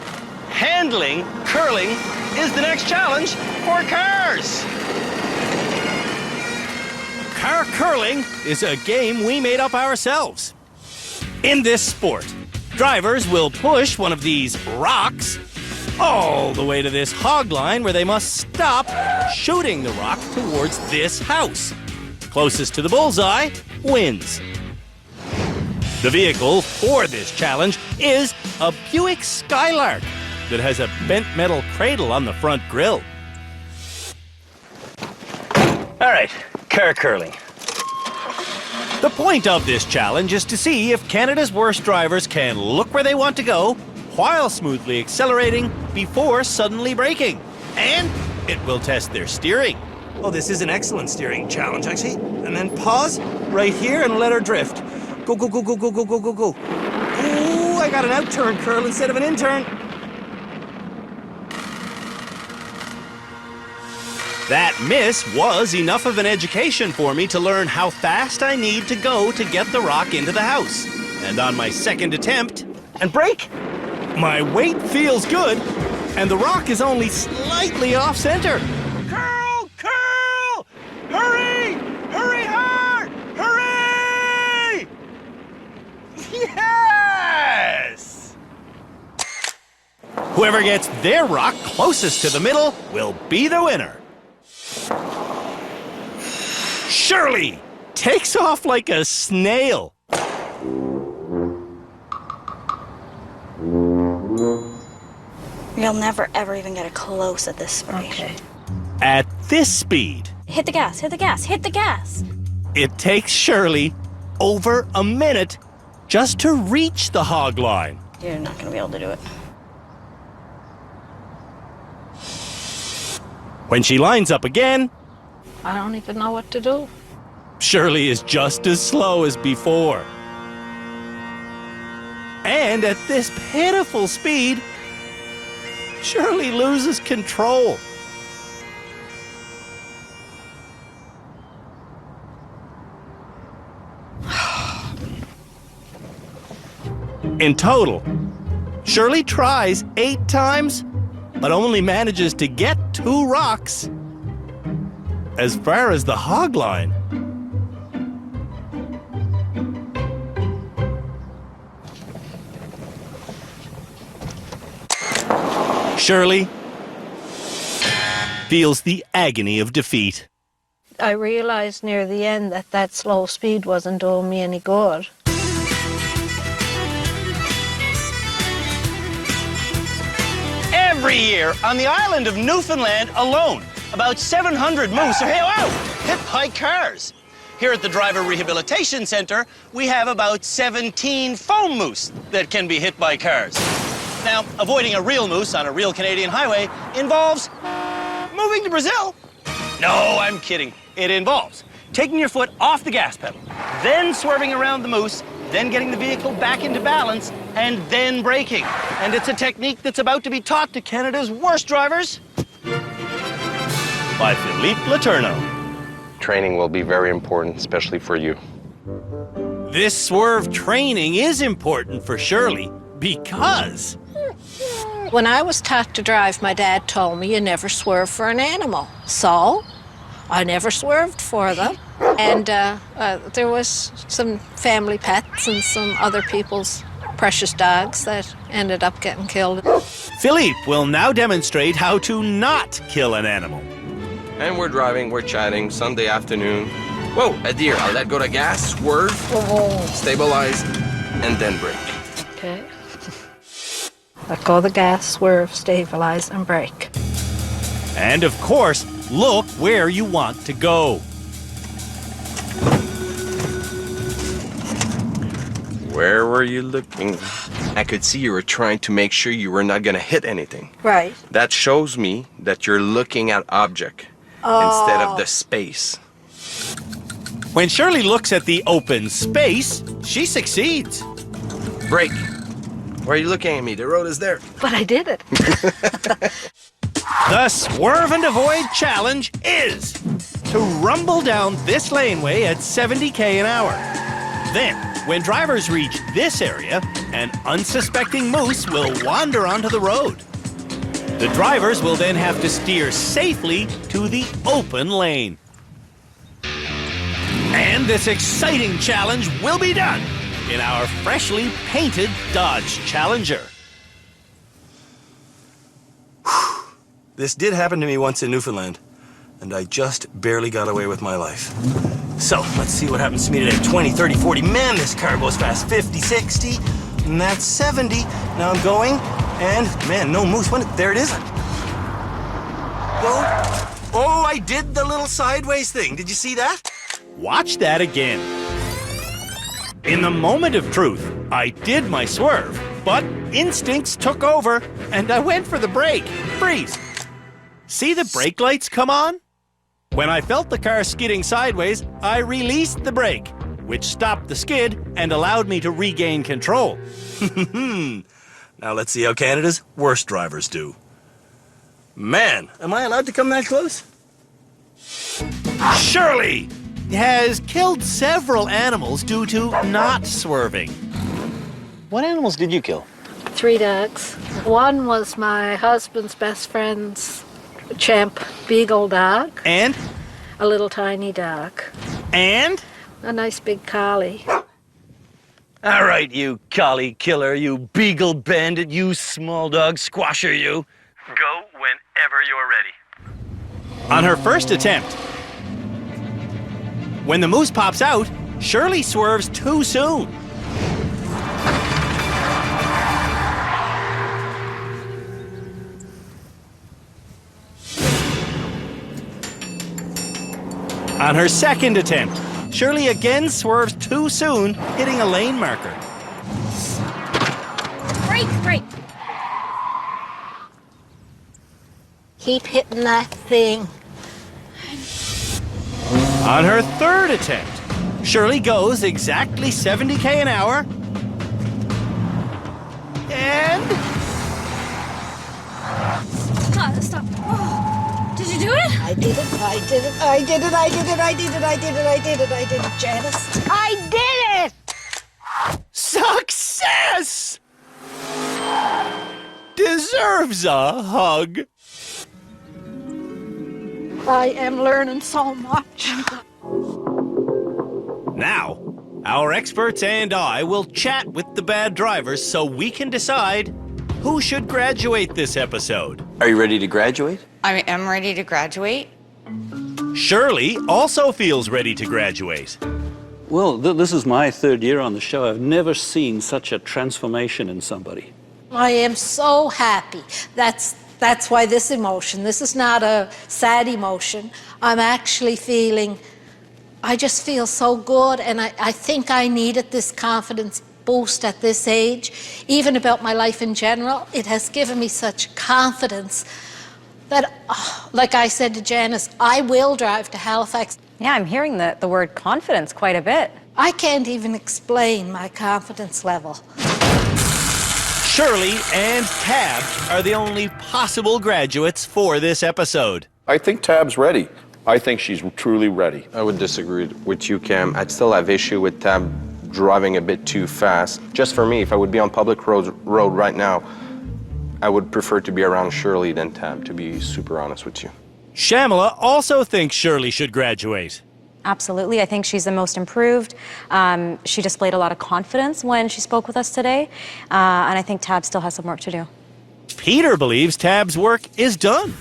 handling curling is the next challenge for cars. Car curling is a game we made up ourselves. In this sport, drivers will push one of these rocks all the way to this hog line where they must stop shooting the rock towards this house. Closest to the bullseye wins. The vehicle for this challenge is a Buick Skylark that has a bent metal cradle on the front grille. All right, car curling. The point of this challenge is to see if Canada's worst drivers can look where they want to go while smoothly accelerating before suddenly braking. And it will test their steering. Oh, this is an excellent steering challenge, actually. And then pause right here and let her drift. Go, go, go, go, go, go, go, go, go. Ooh, I got an out-turn curl instead of an in-turn. That miss was enough of an education for me to learn how fast I need to go to get the rock into the house. And on my second attempt, and brake, my weight feels good, and the rock is only slightly off center. Curl! Curl! Hurry! Hurry hard! Hurry! Yes! Whoever gets their rock closest to the middle will be the winner. Shirley takes off like a snail. You'll never ever even get a close at this speed. Okay. At this speed, Hit the gas, hit the gas, hit the gas. it takes Shirley over a minute just to reach the hog line. You're not gonna be able to do it. When she lines up again, I don't even know what to do. Shirley is just as slow as before. And at this pitiful speed, Shirley loses control. In total, Shirley tries 8 times, but only manages to get 2 rocks. As far as the hog line, Shirley feels the agony of defeat. I realized near the end that that slow speed wasn't doing me any good. Every year on the island of Newfoundland alone, about 700 moose are hit by cars. Here at the Driver Rehabilitation Center, we have about 17 foam moose that can be hit by cars. Now, avoiding a real moose on a real Canadian highway involves moving to Brazil. No, I'm kidding. It involves taking your foot off the gas pedal, then swerving around the moose, then getting the vehicle back into balance, and then braking. And it's a technique that's about to be taught to Canada's worst drivers by Philippe Letourneau. Training will be very important, especially for you. This swerve training is important for Shirley because When I was taught to drive, my dad told me you never swerve for an animal. So I never swerved for them. And there was some family pets and some other people's precious dogs that ended up getting killed. Philippe will now demonstrate how to not kill an animal. And we're driving, we're chatting, Sunday afternoon. Whoa, a deer. I'll let go to gas, swerve, stabilize, and then brake. Okay. Let go of the gas, swerve, stabilize, and brake. And of course, look where you want to go. Where were you looking? I could see you were trying to make sure you were not going to hit anything. Right. That shows me that you're looking at object instead of the space. When Shirley looks at the open space, she succeeds. Brake. Why are you looking at me? The road is there. But I did it. The Swerve and Avoid Challenge is to rumble down this laneway at 70 km an hour. Then, when drivers reach this area, an unsuspecting moose will wander onto the road. The drivers will then have to steer safely to the open lane. And this exciting challenge will be done in our freshly painted Dodge Challenger. This did happen to me once in Newfoundland, and I just barely got away with my life. So, let's see what happens to me today. 20, 30, 40. Man, this car goes fast. 50, 60, and that's 70. Now I'm going, and man, no moose. There it is. Whoa. Oh, I did the little sideways thing. Did you see that? Watch that again. In the moment of truth, I did my swerve, but instincts took over, and I went for the brake. Freeze. See the brake lights come on? When I felt the car skidding sideways, I released the brake, which stopped the skid and allowed me to regain control. Now let's see how Canada's worst drivers do. Man, am I allowed to come that close? Shirley has killed several animals due to not swerving. What animals did you kill? 3 dogs. One was my husband's best friend's champ beagle dog. And? A little tiny dog. And? A nice big collie. All right, you collie killer, you beagle bandit, you small dog squasher, you. Go whenever you're ready. On her first attempt, when the moose pops out, Shirley swerves too soon. On her second attempt, Shirley again swerves too soon, hitting a lane marker. Break. Keep hitting that thing. On her third attempt, Shirley goes exactly 70 an hour. And... Stop. Oh. Did you do it? I did it, Janis. I did it! Success! Deserves a hug. I am learning so much. Now, our experts and I will chat with the bad drivers so we can decide who should graduate this episode. Are you ready to graduate? I am ready to graduate. Shirley also feels ready to graduate. Well, this is my 3rd year on the show. I've never seen such a transformation in somebody. I am so happy. That's why this emotion, this is not a sad emotion. I'm actually I just feel so good, and I think I needed this confidence boost at this age. Even about my life in general, it has given me such confidence that, like I said to Janis, I will drive to Halifax. Yeah, I'm hearing the word confidence quite a bit. I can't even explain my confidence level. Shirley and Tab are the only possible graduates for this episode. I think Tab's ready. I think she's truly ready. I would disagree with you, Cam. I'd still have issue with Tab driving a bit too fast. Just for me, if I would be on public road right now, I would prefer to be around Shirley than Tab, to be super honest with you. Shamala also thinks Shirley should graduate. Absolutely. I think she's the most improved. She displayed a lot of confidence when she spoke with us today. And I think Tab still has some work to do. Peter believes Tab's work is done.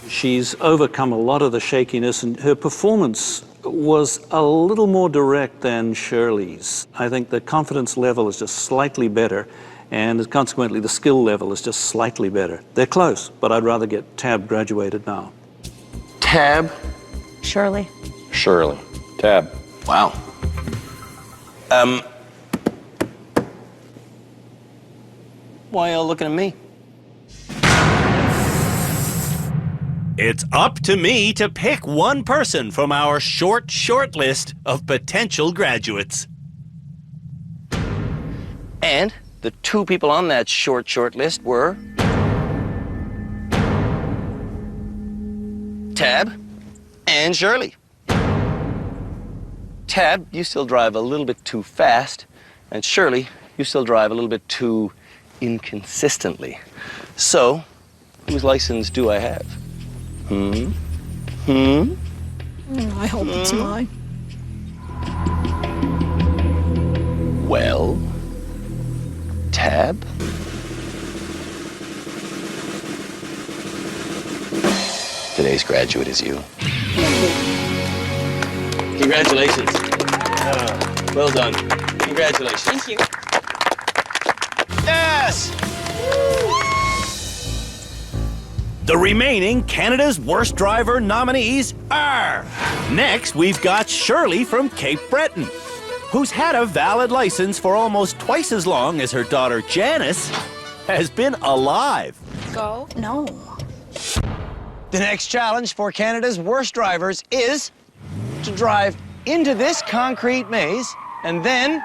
She's overcome a lot of the shakiness, and her performance was a little more direct than Shirley's. I think the confidence level is just slightly better, and consequently the skill level is just slightly better. They're close, but I'd rather get Tab graduated now. Tab? Shirley. Shirley. Tab. Wow. Why y'all looking at me? It's up to me to pick one person from our short list of potential graduates. And the 2 people on that short list were Tab and Shirley. Tab, you still drive a little bit too fast, and Shirley, you still drive a little bit too inconsistently. So, whose license do I have? I hope it's mine. Well, Tab? Today's graduate is you. Congratulations. Well done. Congratulations. Thank you. Yes! The remaining Canada's Worst Driver nominees are... Next, we've got Shirley from Cape Breton, who's had a valid license for almost twice as long as her daughter Janis has been alive. Go? No. The next challenge for Canada's Worst Drivers is to drive into this concrete maze and then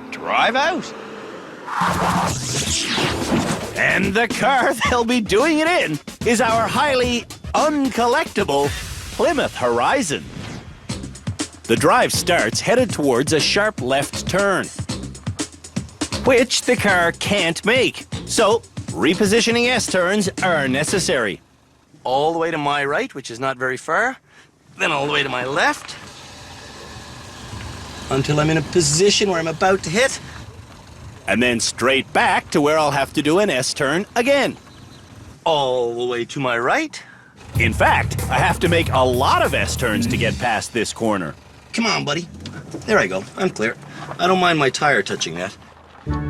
drive out. And the car they'll be doing it in is our highly uncollectible Plymouth Horizon. The drive starts headed towards a sharp left turn, which the car can't make. So, repositioning S-turns are necessary. All the way to my right, which is not very far. Then all the way to my left. Until I'm in a position where I'm about to hit. And then straight back to where I'll have to do an S-turn again. All the way to my right. In fact, I have to make a lot of S-turns to get past this corner. Come on, buddy. There I go. I'm clear. I don't mind my tire touching that.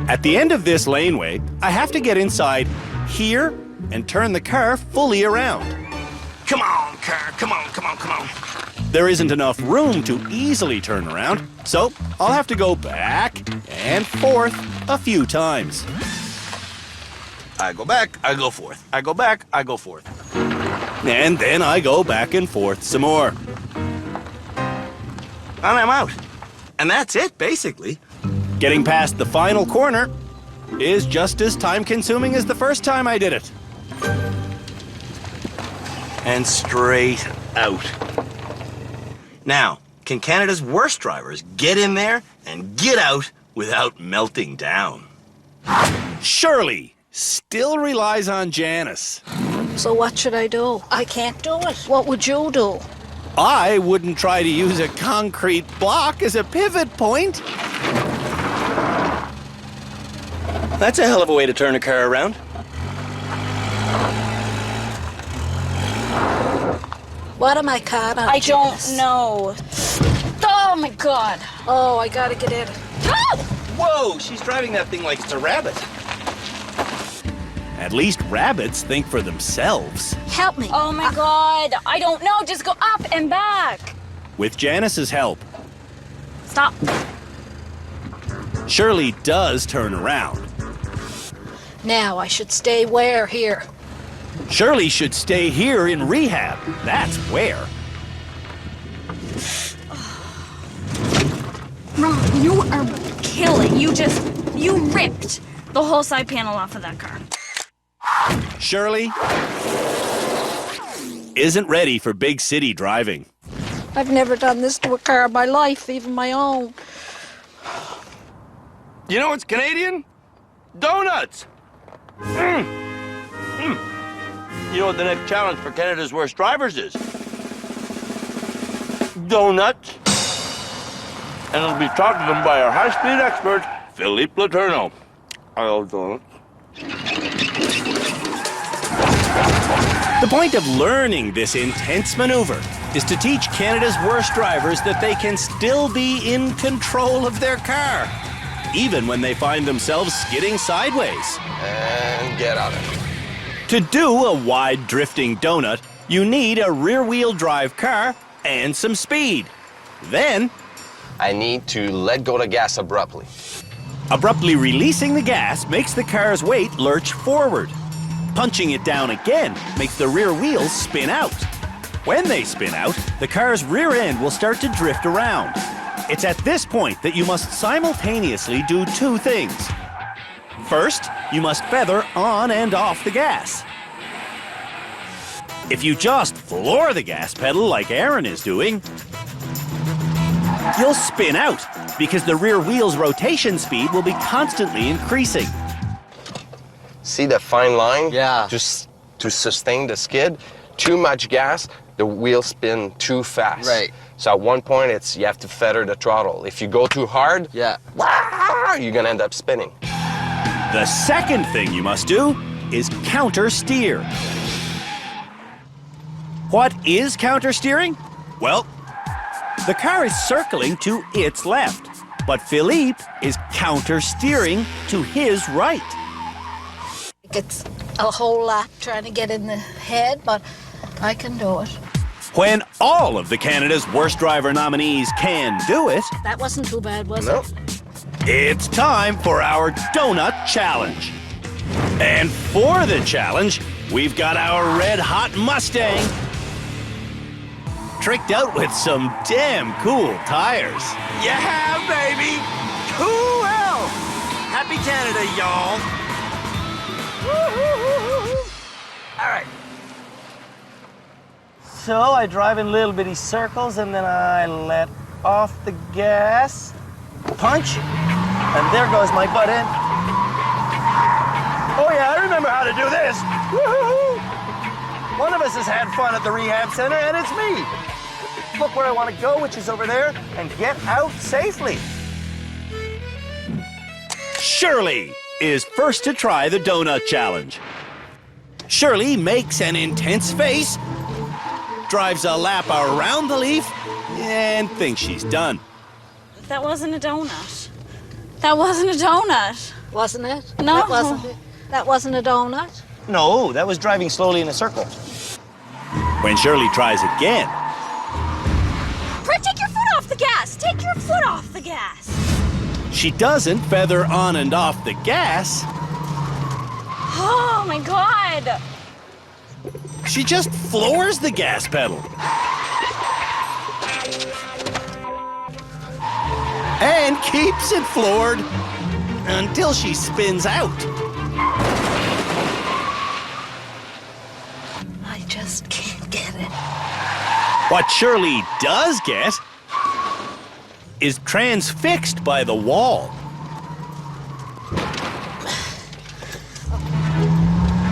At the end of this laneway, I have to get inside here and turn the car fully around. Come on, car. Come on, come on, come on. There isn't enough room to easily turn around, so I'll have to go back and forth a few times. I go back, I go forth. I go back, I go forth. And then I go back and forth some more. And I'm out. And that's it, basically. Getting past the final corner is just as time-consuming as the first time I did it. And straight out. Now, can Canada's worst drivers get in there and get out without melting down? Shirley still relies on Janis. So what should I do? I can't do it. What would you do? I wouldn't try to use a concrete block as a pivot point. That's a hell of a way to turn a car around. What am I caught on? I don't know. Oh my God. Oh, I gotta get in. Ah! Whoa, she's driving that thing like it's a rabbit. At least rabbits think for themselves. Help me. Oh my God. I don't know. Just go up and back. With Janis's help, Stop. Shirley does turn around. Now I should stay where here? Shirley should stay here in rehab. That's where. Ron, you are killing. You ripped the whole side panel off of that car. Shirley isn't ready for big city driving. I've never done this to a car in my life, even my own. You know what's Canadian? Donuts! You know what the next challenge for Canada's worst drivers is? Donuts. And it'll be taught to them by our high-speed expert, Philippe Letourneau. I love donuts. The point of learning this intense maneuver is to teach Canada's worst drivers that they can still be in control of their car, even when they find themselves skidding sideways. And get out of it. To do a wide drifting donut, you need a rear-wheel drive car and some speed. Then, I need to let go of the gas abruptly. Abruptly releasing the gas makes the car's weight lurch forward. Punching it down again makes the rear wheels spin out. When they spin out, the car's rear end will start to drift around. It's at this point that you must simultaneously do two things. First, you must feather on and off the gas. If you just floor the gas pedal like Aaron is doing, you'll spin out because the rear wheel's rotation speed will be constantly increasing. See the fine line? Yeah. Just to sustain the skid. Too much gas, the wheels spin too fast. Right. So at one point, you have to feather the throttle. If you go too hard, Yeah. you're gonna end up spinning. The second thing you must do is counter steer. What is counter steering? Well, the car is circling to its left, but Philippe is counter steering to his right. It's a whole lot trying to get in the head, but I can do it. When all of the Canada's worst driver nominees can do it, That wasn't too bad, was Nope. it? it's time for our donut challenge. And for the challenge, we've got our red-hot Mustang tricked out with some damn cool tires. Yeah, baby! Cool! Happy Canada, y'all! All right. So I drive in little bitty circles and then I let off the gas, punch, and there goes my butt end. Oh yeah, I remember how to do this. Woo-hoo-hoo. One of us has had fun at the rehab center, and it's me. Look where I want to go, which is over there, and get out safely. Shirley is first to try the donut challenge. Shirley makes an intense face, drives a lap around the leaf, and thinks she's done. That wasn't a donut. That wasn't a donut. Wasn't it? No. That wasn't a donut? No, that was driving slowly in a circle. When Shirley tries again, Brett, take your foot off the gas. Take your foot off the gas. she doesn't feather on and off the gas. Oh my God. She just floors the gas pedal. And keeps it floored until she spins out. I just can't get it. What Shirley does get is transfixed by the wall.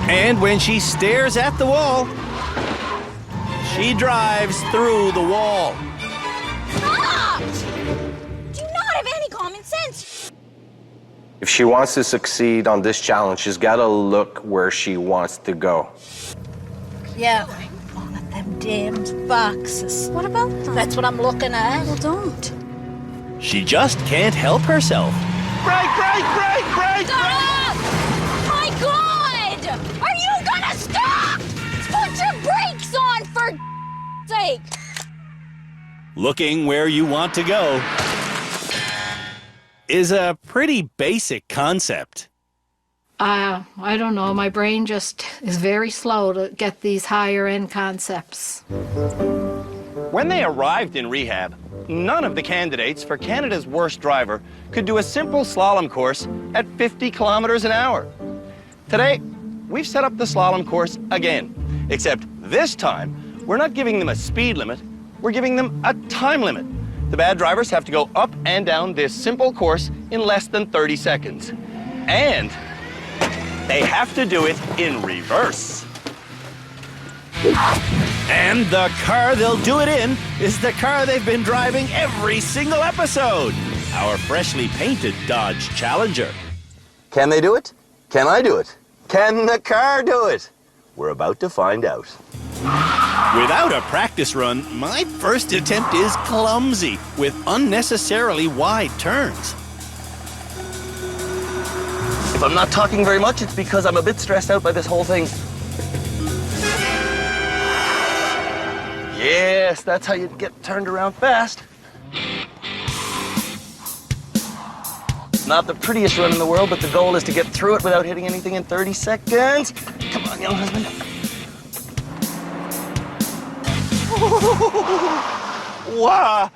And when she stares at the wall, she drives through the wall. Stop! Do you not have any common sense? If she wants to succeed on this challenge, she's got to look where she wants to go. Yeah, one of them damn boxes. What about them? That's what I'm looking at. Well, don't. She just can't help herself. Brake, brake, brake, brake! Stop! My God! Are you gonna stop? Put your brakes on, for sake! Looking where you want to go is a pretty basic concept. I don't know. My brain just is very slow to get these higher end concepts. When they arrived in rehab, none of the candidates for Canada's worst driver could do a simple slalom course at 50 kilometers an hour. Today, we've set up the slalom course again, except this time, we're not giving them a speed limit, we're giving them a time limit. The bad drivers have to go up and down this simple course in less than 30 seconds. And they have to do it in reverse. And the car they'll do it in is the car they've been driving every single episode, our freshly painted Dodge Challenger. Can they do it? Can I do it? Can the car do it? We're about to find out. Without a practice run, my first attempt is clumsy with unnecessarily wide turns. If I'm not talking very much, it's because I'm a bit stressed out by this whole thing. Yes, that's how you get turned around fast. Not the prettiest run in the world, but the goal is to get through it without hitting anything in 30 seconds. Come on, young husband. Wow!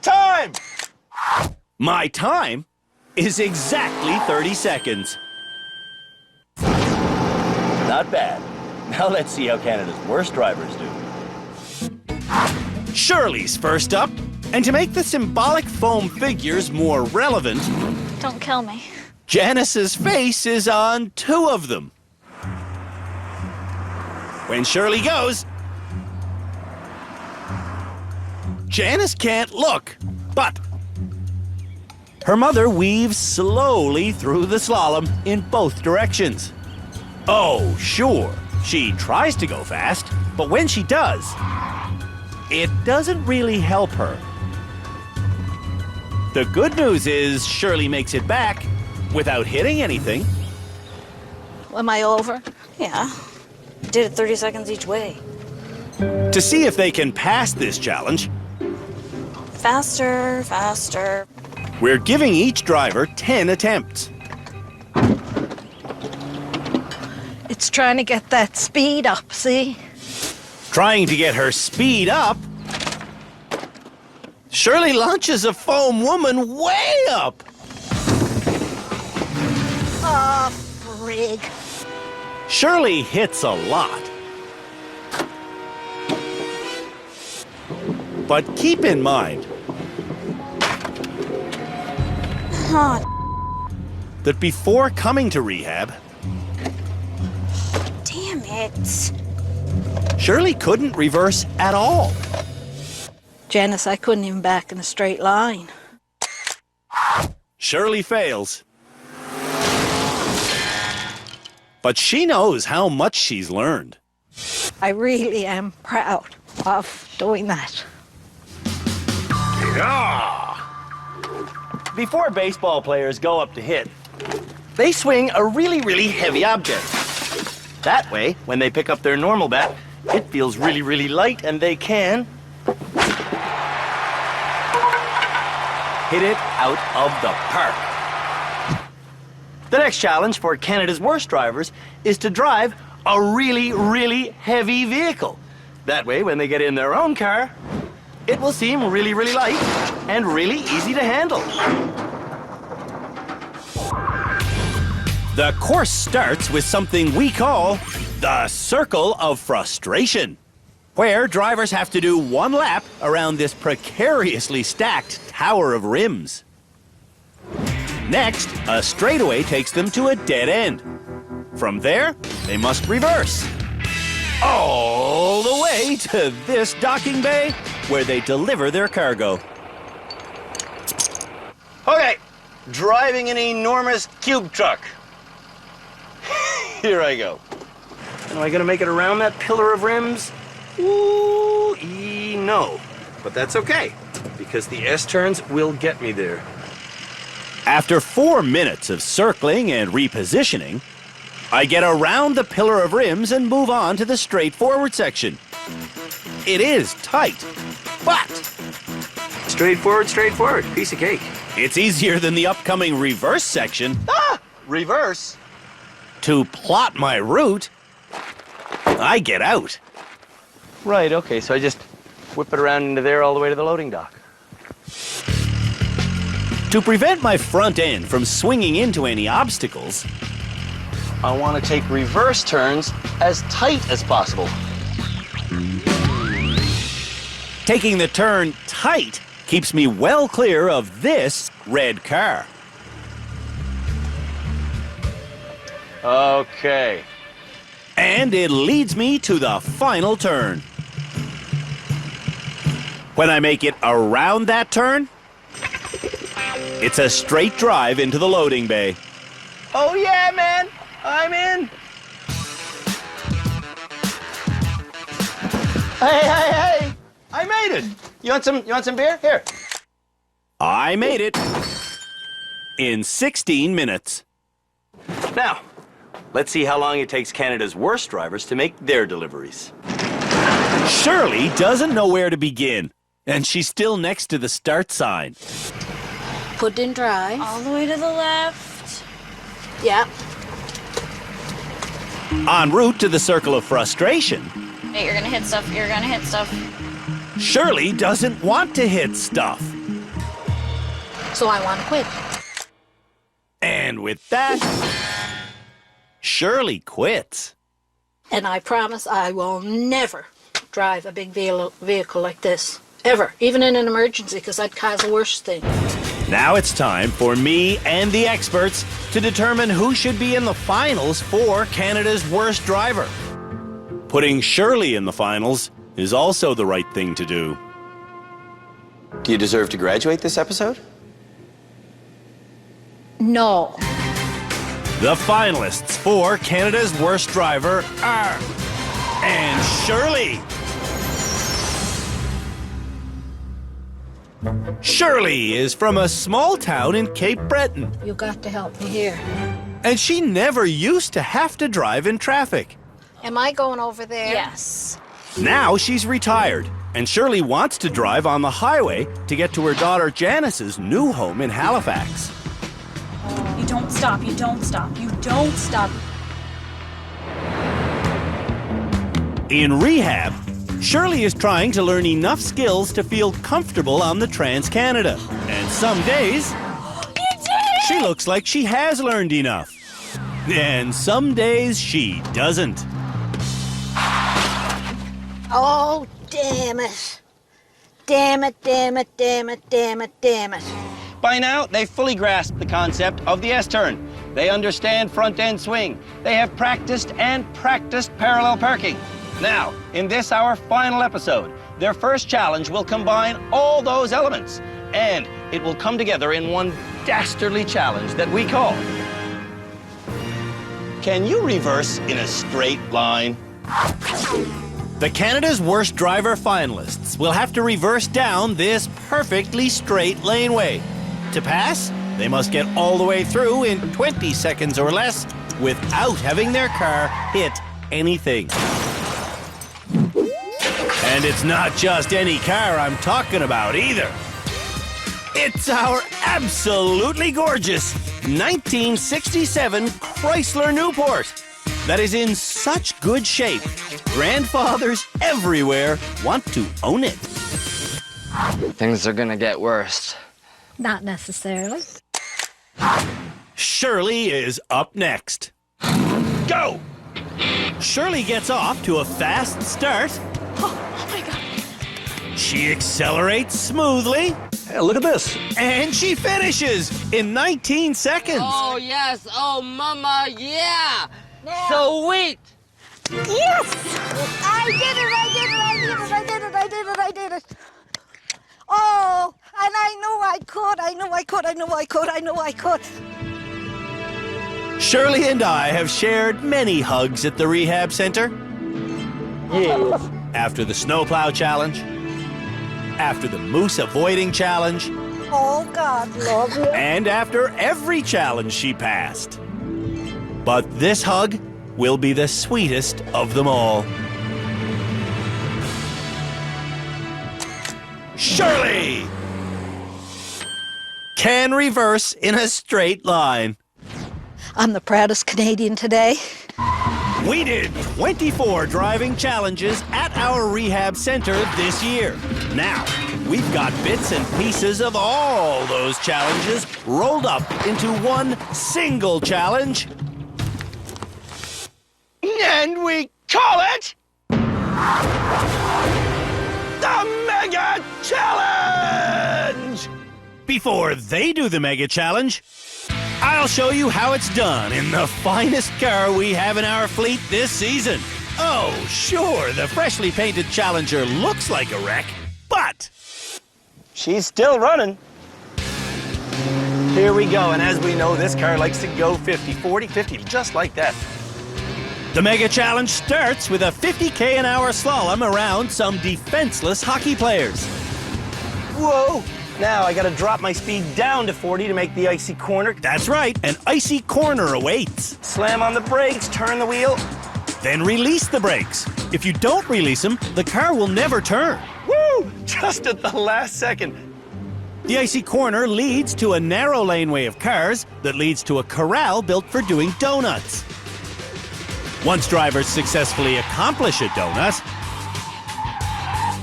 Time! My time is exactly 30 seconds. Not bad. Now let's see how Canada's worst drivers do. Shirley's first up, and to make the symbolic foam figures more relevant, Don't kill me. Janis's face is on 2 of them. When Shirley goes, Janis can't look, but her mother weaves slowly through the slalom in both directions. Oh, sure, she tries to go fast, but when she does, it doesn't really help her. The good news is Shirley makes it back without hitting anything. Am I over? Yeah. Did it 30 seconds each way. To see if they can pass this challenge, Faster, faster. we're giving each driver 10 attempts. It's trying to get that speed up, see? Trying to get her speed up, Shirley launches a foam woman way up. Oh, frig. Shirley hits a lot. But keep in mind that before coming to rehab, Damn it. Shirley couldn't reverse at all. Janis, I couldn't even back in a straight line. Shirley fails. But she knows how much she's learned. I really am proud of doing that. Yeah! Before baseball players go up to hit, they swing a really, really heavy object. That way, when they pick up their normal bat, it feels really, really light and they can hit it out of the park. The next challenge for Canada's worst drivers is to drive a really, really heavy vehicle. That way, when they get in their own car, it will seem really, really light and really easy to handle. The course starts with something we call the Circle of Frustration, where drivers have to do one lap around this precariously stacked tower of rims. Next, a straightaway takes them to a dead end. From there, they must reverse all the way to this docking bay where they deliver their cargo. Okay, driving an enormous cube truck. Here I go. Am I gonna make it around that pillar of rims? Ooh, no. But that's okay, because the S-turns will get me there. After 4 minutes of circling and repositioning, I get around the pillar of rims and move on to the straightforward section. It is tight, but straightforward, piece of cake. It's easier than the upcoming reverse section. Reverse? To plot my route, I get out. Right, okay, so I just whip it around into there all the way to the loading dock. To prevent my front end from swinging into any obstacles, I want to take reverse turns as tight as possible. Taking the turn tight keeps me well clear of this red car. Okay. And it leads me to the final turn. When I make it around that turn, it's a straight drive into the loading bay. Oh yeah, man! I'm in! Hey! I made it! You want some beer? Here. I made it in 16 minutes. Now, let's see how long it takes Canada's worst drivers to make their deliveries. Shirley doesn't know where to begin, and she's still next to the start sign. Put in drive. All the way to the left. Yeah. En route to the Circle of Frustration, Hey, you're gonna hit stuff. Shirley doesn't want to hit stuff. So I want to quit. And with that, Shirley quits. And I promise I will never drive a big vehicle like this. Ever. Even in an emergency, because I'd cause the worst thing. Now it's time for me and the experts to determine who should be in the finals for Canada's worst driver. Putting Shirley in the finals is also the right thing to do. Do you deserve to graduate this episode? No. The finalists for Canada's worst driver are... and Shirley! Shirley is from a small town in Cape Breton. You got to help me here. And she never used to have to drive in traffic. Am I going over there? Yes. Now she's retired, and Shirley wants to drive on the highway to get to her daughter Janis's new home in Halifax. You don't stop. You don't stop. You don't stop. In rehab, Shirley is trying to learn enough skills to feel comfortable on the Trans-Canada. And some days, she looks like she has learned enough. And some days she doesn't. Oh, damn it. Damn it, damn it, damn it, damn it, damn it. By now, they've fully grasped the concept of the S-turn. They understand front-end swing. They have practiced and practiced parallel parking. Now, in this, our final episode, their first challenge will combine all those elements, and it will come together in one dastardly challenge that we call... Can you reverse in a straight line? The Canada's Worst Driver finalists will have to reverse down this perfectly straight laneway. To pass, they must get all the way through in 20 seconds or less without having their car hit anything. And it's not just any car I'm talking about either. It's our absolutely gorgeous 1967 Chrysler Newport that is in such good shape, grandfathers everywhere want to own it. Things are gonna get worse. Not necessarily. Shirley is up next. Go! Shirley gets off to a fast start. Oh my God. She accelerates smoothly. Hey, look at this. And she finishes in 19 seconds. Oh, yes. Oh, mama, yeah. Now. Sweet. Yes! I did it, I did it, I did it, I did it, I did it, I did it. Oh, and I knew I could, I knew I could, I knew I could, I knew I could. Shirley and I have shared many hugs at the rehab center. Yes. After the snowplow challenge, after the moose avoiding challenge, Oh, God, love you. and after every challenge she passed. But this hug will be the sweetest of them all. Shirley can reverse in a straight line. I'm the proudest Canadian today. We did 24 driving challenges at our rehab center this year. Now, we've got bits and pieces of all those challenges rolled up into one single challenge. And we call it the Mega Challenge! Before they do the Mega Challenge, I'll show you how it's done in the finest car we have in our fleet this season. Oh, sure, the freshly painted Challenger looks like a wreck, but She's still running. Here we go, and as we know, this car likes to go 50, 40, 50, just like that. the Mega Challenge starts with a 50k an hour slalom around some defenseless hockey players. Whoa! Now I gotta drop my speed down to 40 to make the icy corner. That's right, an icy corner awaits. Slam on the brakes, turn the wheel. Then release the brakes. If you don't release them, the car will never turn. Woo! Just at the last second. The icy corner leads to a narrow laneway of cars that leads to a corral built for doing donuts. Once drivers successfully accomplish a donut,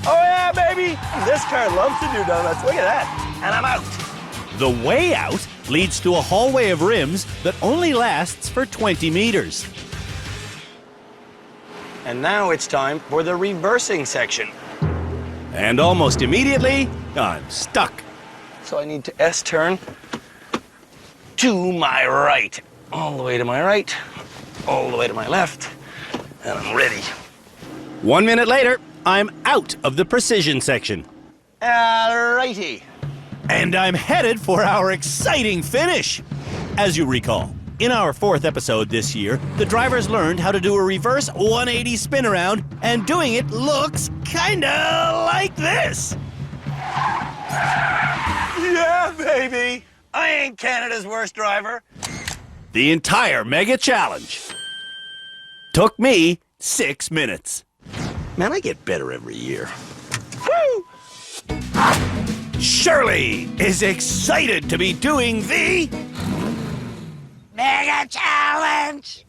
Oh yeah, baby! This car loves to do donuts. Look at that. And I'm out. the way out leads to a hallway of rims that only lasts for 20 meters. And now it's time for the reversing section. And almost immediately, I'm stuck. So I need to S-turn to my right. All the way to my right, all the way to my left, and I'm ready. 1 minute later, I'm out of the precision section. Alrighty. And I'm headed for our exciting finish. As you recall, in our 4th episode this year, the drivers learned how to do a reverse 180 spin around, and doing it looks kinda like this. Yeah, baby. I ain't Canada's worst driver. The entire Mega Challenge took me 6 minutes. Man, I get better every year. Woo! Shirley is excited to be doing the Mega Challenge!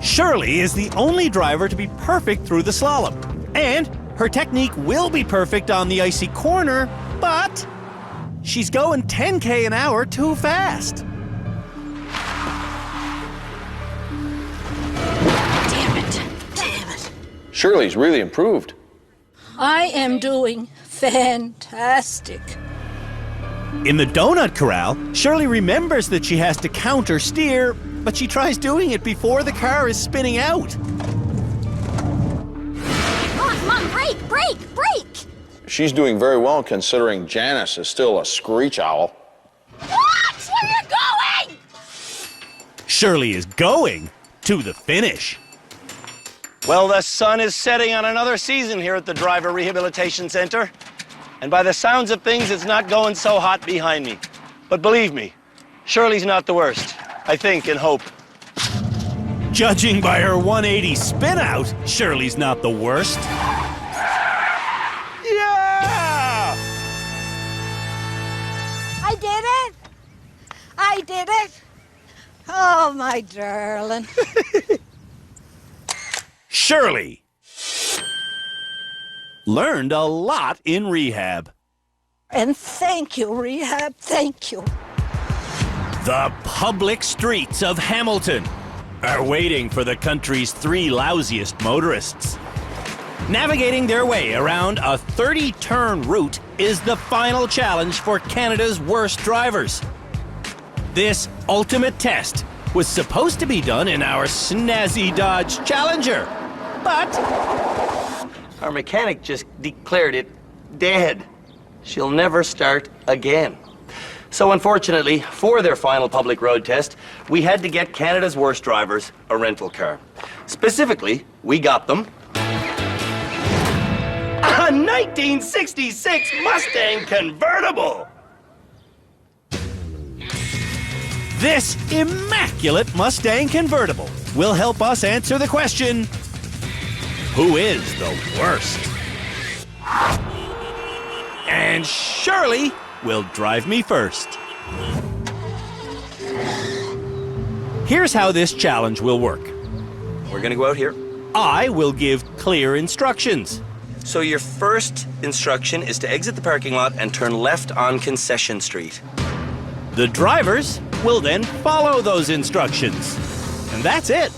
Shirley is the only driver to be perfect through the slalom. And her technique will be perfect on the icy corner, but she's going 10k an hour too fast. Damn it. Damn it. Shirley's really improved. I am doing Fantastic. In the donut corral, Shirley remembers that she has to counter steer, but she tries doing it before the car is spinning out. Come on, brake, brake, brake! She's doing very well considering Janis is still a screech owl. Watch where you're going! Shirley is going to the finish. Well, the sun is setting on another season here at the Driver Rehabilitation Center. And by the sounds of things, it's not going so hot behind me. But believe me, Shirley's not the worst. I think and hope. Judging by her 180 spin out, Shirley's not the worst. Yeah! I did it! I did it! Oh, my darling. Shirley learned a lot in rehab. And thank you, rehab, thank you. The public streets of Hamilton are waiting for the country's 3 lousiest motorists. Navigating their way around a 30-turn route is the final challenge for Canada's worst drivers. This ultimate test was supposed to be done in our snazzy Dodge Challenger, but our mechanic just declared it dead. She'll never start again. So unfortunately, for their final public road test, we had to get Canada's worst drivers a rental car. Specifically, we got them a 1966 Mustang convertible. this immaculate Mustang convertible will help us answer the question, who is the worst? And Shirley will drive me first. Here's how this challenge will work. We're gonna go out here. I will give clear instructions. So your first instruction is to exit the parking lot and turn left on Concession Street. The drivers will then follow those instructions. And that's it.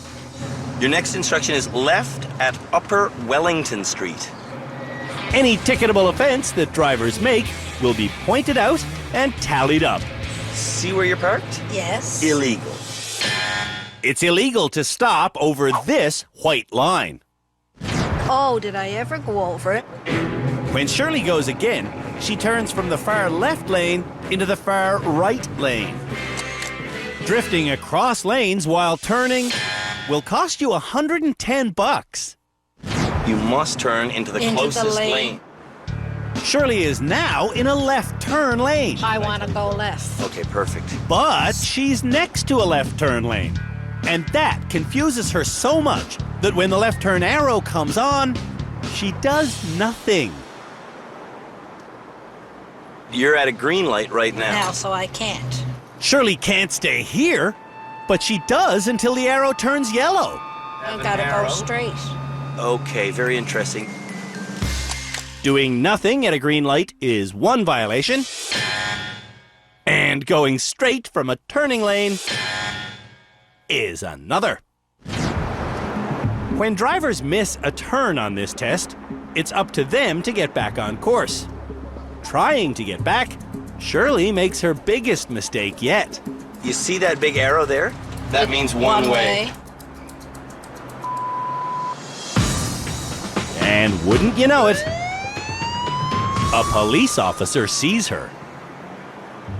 Your next instruction is left at Upper Wellington Street. Any ticketable offense that drivers make will be pointed out and tallied up. See where you're parked? Yes. Illegal. It's illegal to stop over this white line. Oh, did I ever go over it? When Shirley goes again, she turns from the far left lane into the far right lane. Drifting across lanes while turning will cost you $110. You must turn into the closest lane. Shirley is now in a left turn lane. I want to go left. Okay, perfect. But she's next to a left turn lane. And that confuses her so much that when the left turn arrow comes on, she does nothing. You're at a green light right Now, so I can't. Shirley can't stay here, but she does until the arrow turns yellow. I gotta go straight. Okay, very interesting. Doing nothing at a green light is one violation. And going straight from a turning lane is another. When drivers miss a turn on this test, it's up to them to get back on course. Trying to get back, Shirley makes her biggest mistake yet. You see that big arrow there? That means one way. And wouldn't you know it, a police officer sees her.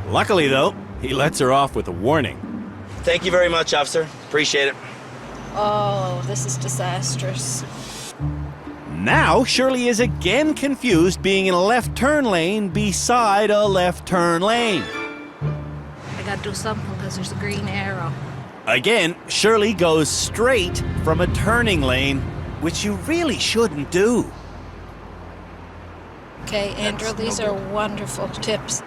Luckily, though, he lets her off with a warning. Thank you very much, officer. Appreciate it. Oh, this is disastrous. Now, Shirley is again confused being in a left turn lane beside a left turn lane. I gotta do something because there's a green arrow. Again, Shirley goes straight from a turning lane, which you really shouldn't do. Okay, Andrew, these are wonderful tips.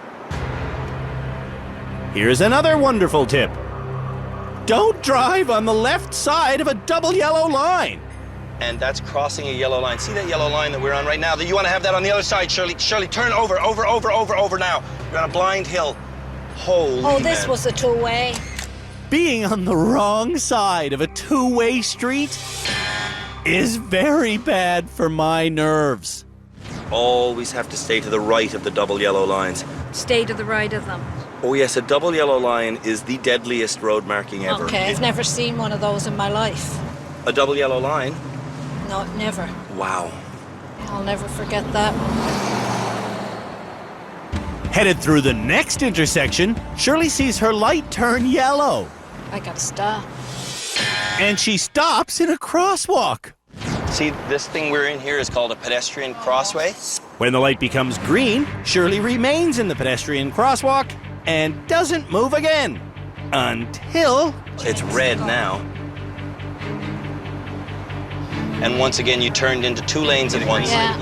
Here's another wonderful tip. Don't drive on the left side of a double yellow line. And that's crossing a yellow line. See that yellow line that we're on right now? You want to have that on the other side, Shirley. Shirley, turn over now. You're on a blind hill. Holy Oh, this man. was a two-way. Being on the wrong side of a two-way street is very bad for my nerves. always have to stay to the right of the double yellow lines. Stay to the right of them. Oh yes, a double yellow line is the deadliest road marking ever. Okay, I've never seen one of those in my life. A double yellow line? No, never. Wow. I'll never forget that one. Headed through the next intersection, Shirley sees her light turn yellow. I gotta stop. And she stops in a crosswalk. See, this thing we're in here is called a pedestrian crossway. When the light becomes green, Shirley remains in the pedestrian crosswalk and doesn't move again. Until... It's red now. And once again, you turned into 2 lanes at once. Yeah.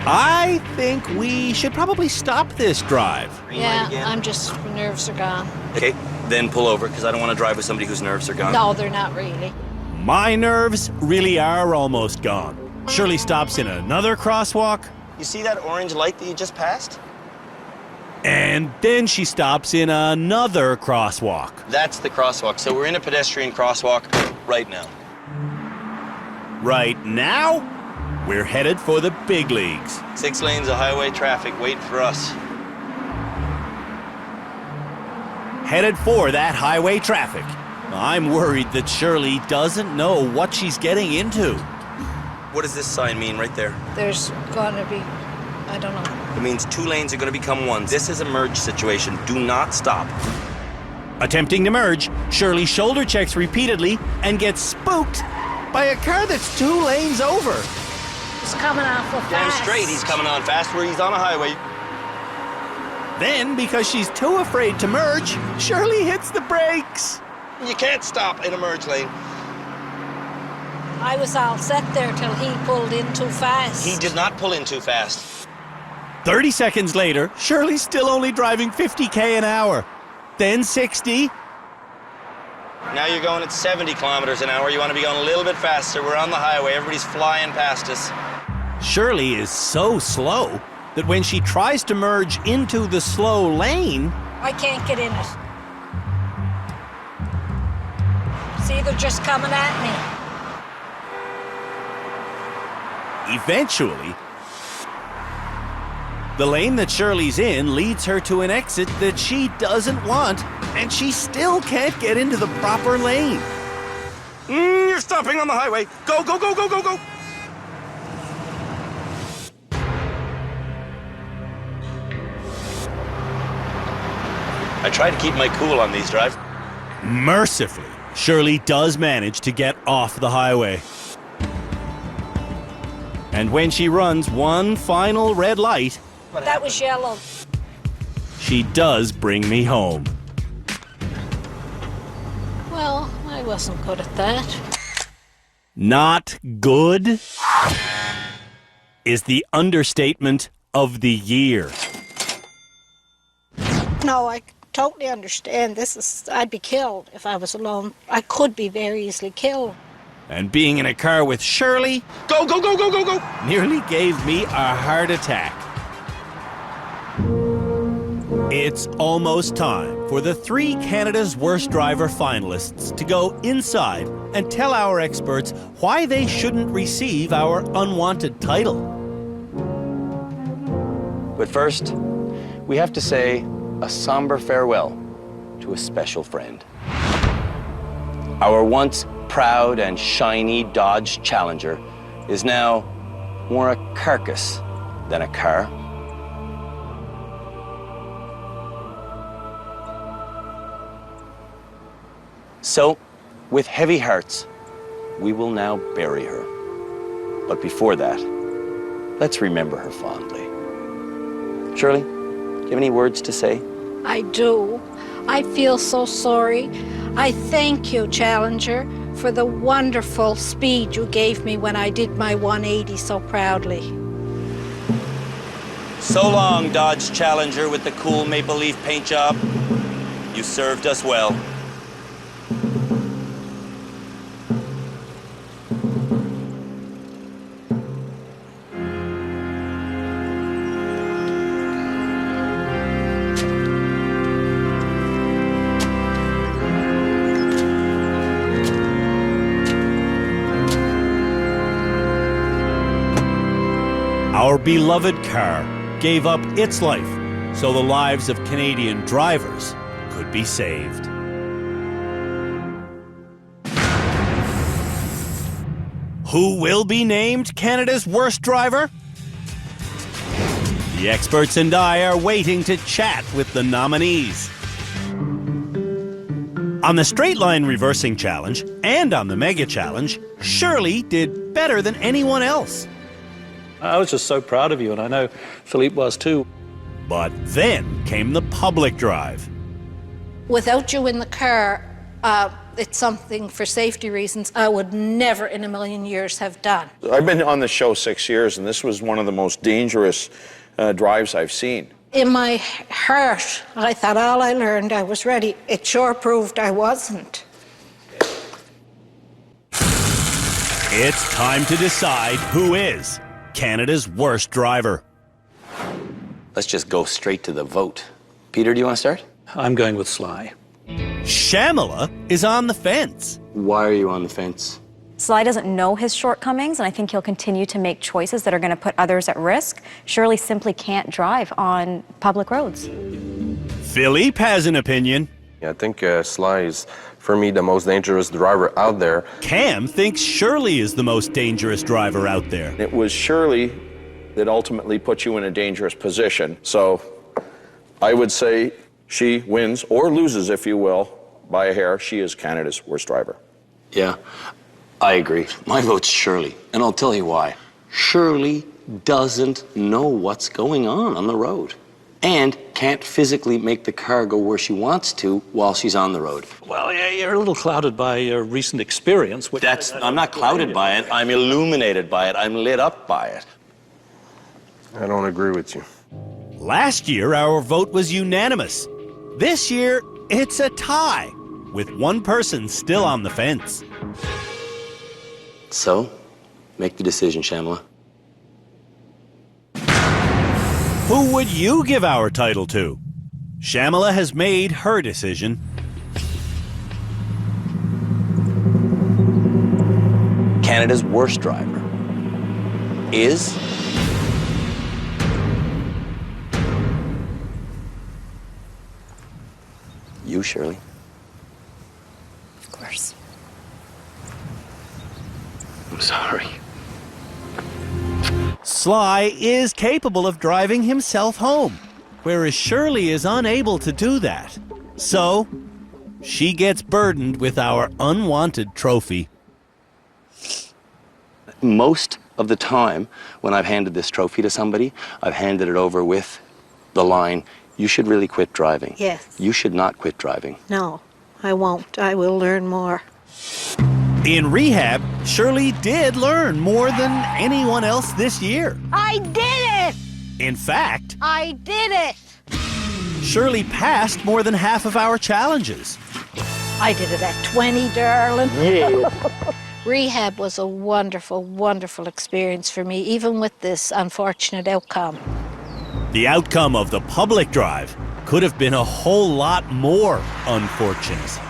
I think we should probably stop this drive. Yeah, I'm just, my nerves are gone. Okay, then pull over, because I don't want to drive with somebody whose nerves are gone. No, they're not really. My nerves really are almost gone. Shirley stops in another crosswalk. You see that orange light that you just passed? And then she stops in another crosswalk. That's the crosswalk. So we're in a pedestrian crosswalk right now. Right now, we're headed for the big leagues. 6 lanes of highway traffic waiting for us. Headed for that highway traffic. I'm worried that Shirley doesn't know what she's getting into. What does this sign mean right there? There's gonna be, I don't know. It means 2 lanes are going to become 1. This is a merge situation. Do not stop. Attempting to merge, Shirley shoulder checks repeatedly and gets spooked by a car that's 2 lanes over. He's coming awful Damn fast. straight, he's coming on fast where he's on a highway. Then, because she's too afraid to merge, Shirley hits the brakes. You can't stop in a merge lane. I was all set there till he pulled in too fast. He did not pull in too fast. 30 seconds later, Shirley's still only driving 50k an hour. Then 60. Now you're going at 70 kilometers an hour. You want to be going a little bit faster. We're on the highway. Everybody's flying past us. Shirley is so slow that when she tries to merge into the slow lane, I can't get in it. See, they're just coming at me. eventually, the lane that Shirley's in leads her to an exit that she doesn't want, and she still can't get into the proper lane. You're stopping on the highway. Go, go, go, go, go, go. I try to keep my cool on these drives. Mercifully, Shirley does manage to get off the highway. And when she runs one final red light, That was yellow. she does bring me home. Well, I wasn't good at that. Not good is the understatement of the year. No, I totally understand. I'd be killed if I was alone. I could be very easily killed. And being in a car with Shirley, go, go, go, go, go, go, nearly gave me a heart attack. It's almost time for the 3 Canada's Worst Driver finalists to go inside and tell our experts why they shouldn't receive our unwanted title. But first, we have to say a somber farewell to a special friend. Our once proud and shiny Dodge Challenger is now more a carcass than a car. So, with heavy hearts, we will now bury her. But before that, let's remember her fondly. Shirley, do you have any words to say? I do. I feel so sorry. I thank you, Challenger, for the wonderful speed you gave me when I did my 180 so proudly. So long, Dodge Challenger with the cool maple leaf paint job. You served us well. Our beloved car gave up its life so the lives of Canadian drivers could be saved. Who will be named Canada's worst driver? The experts and I are waiting to chat with the nominees. On the straight line reversing challenge and on the mega challenge, Shirley did better than anyone else. I was just so proud of you, and I know Philippe was too. But then came the public drive. Without you in the car, it's something for safety reasons I would never in a million years have done. I've been on the show 6 years, and this was one of the most dangerous drives I've seen. In my heart, I thought all I learned, I was ready. It sure proved I wasn't. It's time to decide who is Canada's worst driver. Let's just go straight to the vote. Peter, do you want to start? I'm going with Sly. Shyamala is on the fence. Why are you on the fence? Sly doesn't know his shortcomings, and I think he'll continue to make choices that are going to put others at risk. Shirley simply can't drive on public roads. Philippe has an opinion. Yeah, I think Sly is, for me, the most dangerous driver out there. Cam thinks Shirley is the most dangerous driver out there. It was Shirley that ultimately put you in a dangerous position. So I would say she wins, or loses, if you will, by a hair. She is Canada's worst driver. Yeah, I agree. My vote's Shirley, and I'll tell you why. Shirley doesn't know what's going on the road and can't physically make the car go where she wants to while she's on the road. Well, yeah, you're a little clouded by your recent experience. I'm not clouded by it. I'm illuminated by it. I'm lit up by it. I don't agree with you. Last year, our vote was unanimous. This year, it's a tie, with one person still on the fence. So, make the decision, Shyamala. Who would you give our title to? Shyamala has made her decision. Canada's worst driver is... you, Shirley. Of course. I'm sorry. Sly is capable of driving himself home, whereas Shirley is unable to do that. So, she gets burdened with our unwanted trophy. Most of the time, when I've handed this trophy to somebody, I've handed it over with the line, you should really quit driving. Yes. You should not quit driving. No, I won't. I will learn more. In rehab, Shirley did learn more than anyone else this year. I did it! In fact, I did it! Shirley passed more than half of our challenges. I did it at 20, darling. Yeah. Rehab was a wonderful, wonderful experience for me, even with this unfortunate outcome. The outcome of the public drive could have been a whole lot more unfortunate.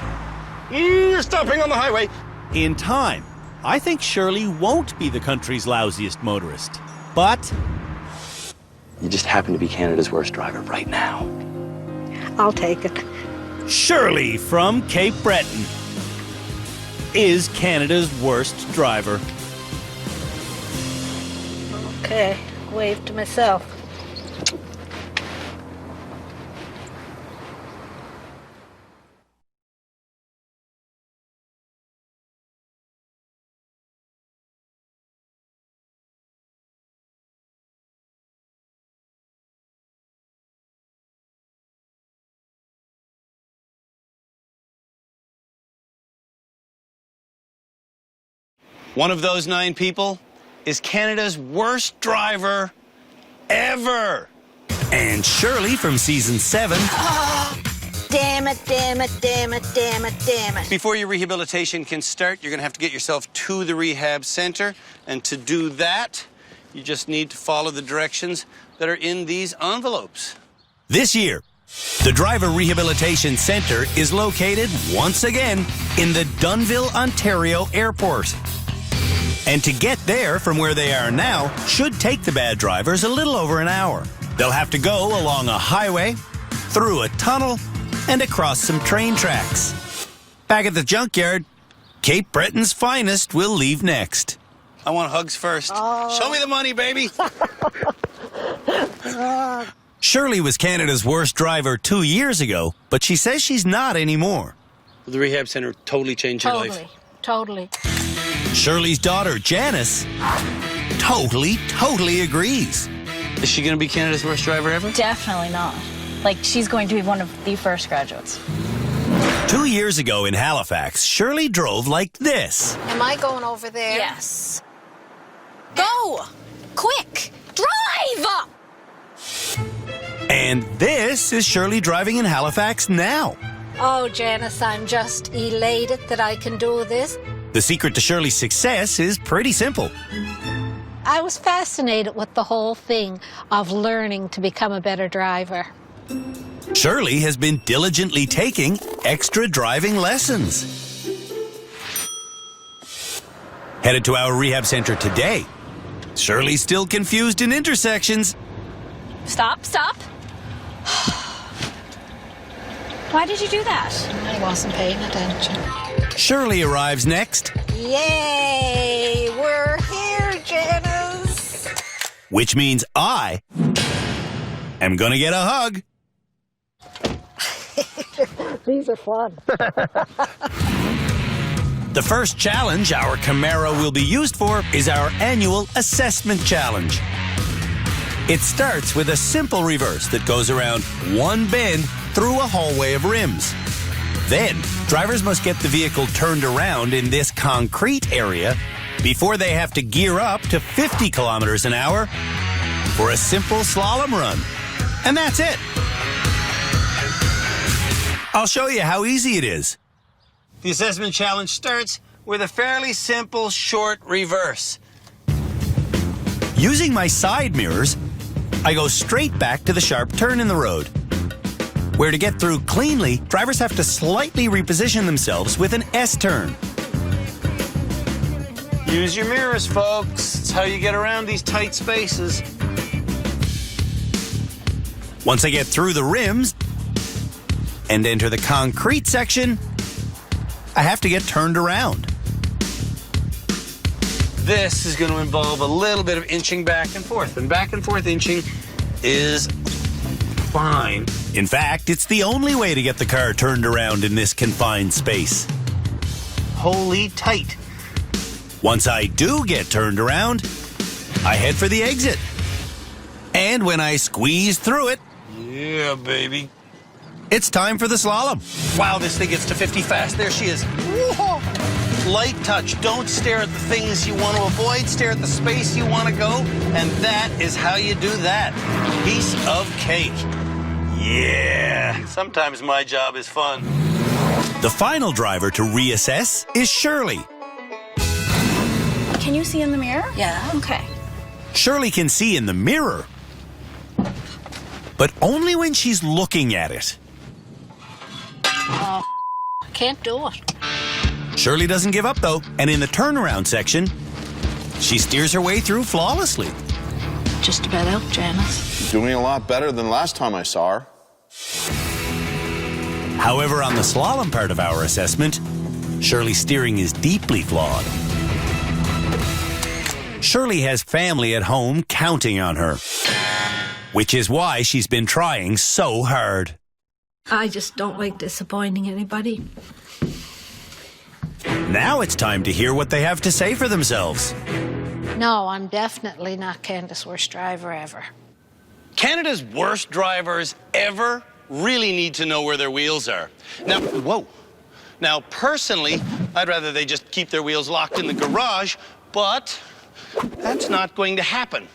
You're stopping on the highway. In time, I think Shirley won't be the country's lousiest motorist. But You just happen to be Canada's worst driver right now. I'll take it. Shirley from Cape Breton is Canada's worst driver. Okay, wave to myself. One of those 9 people is Canada's worst driver ever. And Shirley from season 7. Damn it, damn it, damn it, damn it, damn it. Before your rehabilitation can start, you're going to have to get yourself to the rehab center. And to do that, you just need to follow the directions that are in these envelopes. This year, the Driver Rehabilitation Center is located once again in the Dunnville, Ontario airport. And to get there from where they are now should take the bad drivers a little over an hour. They'll have to go along a highway, through a tunnel, and across some train tracks. Back at the junkyard, Cape Breton's finest will leave next. I want hugs first. Show me the money, baby. Shirley was Canada's worst driver 2 years ago, but she says she's not anymore. The rehab center totally changed your life. Totally. Shirley's daughter, Janis, totally agrees. Is she going to be Canada's worst driver ever? Definitely not. Like, she's going to be one of the first graduates. 2 years ago in Halifax, Shirley drove like this. Am I going over there? Yes. Go! Quick! Drive! And this is Shirley driving in Halifax now. Oh, Janis, I'm just elated that I can do this. The secret to Shirley's success is pretty simple. I was fascinated with the whole thing of learning to become a better driver. Shirley has been diligently taking extra driving lessons. Headed to our rehab center today. Shirley's still confused in intersections. Stop. Why did you do that? I wasn't paying attention. Shirley arrives next. Yay! We're here, Janis! Which means I am gonna get a hug. These are fun. The first challenge our Camaro will be used for is our annual assessment challenge. It starts with a simple reverse that goes around one bend through a hallway of rims. Then, drivers must get the vehicle turned around in this concrete area before they have to gear up to 50 kilometers an hour for a simple slalom run. And that's it. I'll show you how easy it is. The assessment challenge starts with a fairly simple short reverse. Using my side mirrors, I go straight back to the sharp turn in the road, where to get through cleanly, drivers have to slightly reposition themselves with an S-turn. Use your mirrors, folks. It's how you get around these tight spaces. Once I get through the rims and enter the concrete section, I have to get turned around. This is going to involve a little bit of inching back and forth, and back and forth inching is fine. In fact, it's the only way to get the car turned around in this confined space. Holy tight. Once I do get turned around, I head for the exit. And when I squeeze through it, yeah, baby, it's time for the slalom. Wow, this thing gets to 50 fast. There she is. Whoa. Light touch. Don't stare at the things you want to avoid. Stare at the space you want to go. And that is how you do that. Piece of cake. Yeah. Sometimes my job is fun. The final driver to reassess is Shirley. Can you see in the mirror? Yeah. Okay. Shirley can see in the mirror, but only when she's looking at it. Oh, I can't do it. Shirley doesn't give up, though, and in the turnaround section, she steers her way through flawlessly. Just about out, Janis. Doing a lot better than last time I saw her. However, on the slalom part of our assessment, Shirley's steering is deeply flawed. Shirley has family at home counting on her, which is why she's been trying so hard. I just don't like disappointing anybody. Now it's time to hear what they have to say for themselves. No, I'm definitely not Canada's worst driver ever. Canada's worst drivers ever really need to know where their wheels are. Now, whoa. Now, personally, I'd rather they just keep their wheels locked in the garage, but that's not going to happen.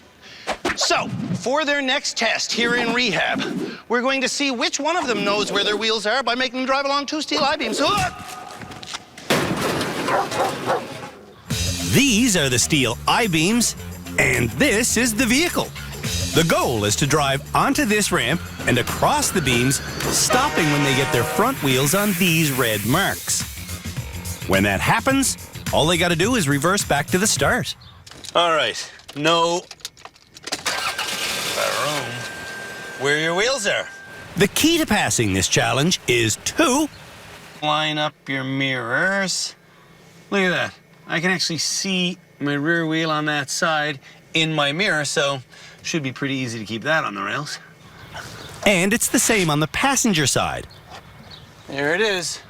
So, for their next test here in rehab, we're going to see which one of them knows where their wheels are by making them drive along 2 steel I-beams. These are the steel I-beams, and this is the vehicle. The goal is to drive onto this ramp and across the beams, stopping when they get their front wheels on these red marks. When that happens, All they got to do is reverse back to the start. All right, no room where your wheels are. The key to passing this challenge is to Line up your mirrors. Look at that. I can actually see my rear wheel on that side in my mirror, so should be pretty easy to keep that on the rails. And it's the same on the passenger side. There it is.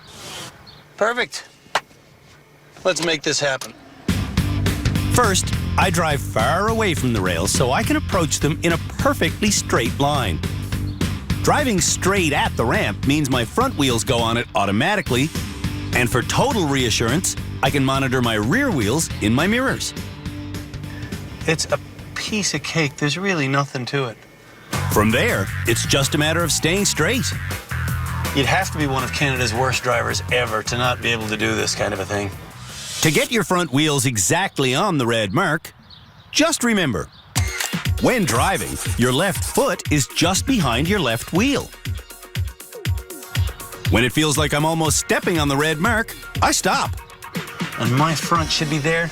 Perfect. Let's make this happen. First, I drive far away from the rails so I can approach them in a perfectly straight line. Driving straight at the ramp means my front wheels go on it automatically, and for total reassurance, I can monitor my rear wheels in my mirrors. It's a piece of cake. There's really nothing to it. From there, it's just a matter of staying straight. You'd have to be one of Canada's worst drivers ever to not be able to do this kind of a thing. To get your front wheels exactly on the red mark, just remember, when driving, your left foot is just behind your left wheel. When it feels like I'm almost stepping on the red mark, I stop. And my front should be there.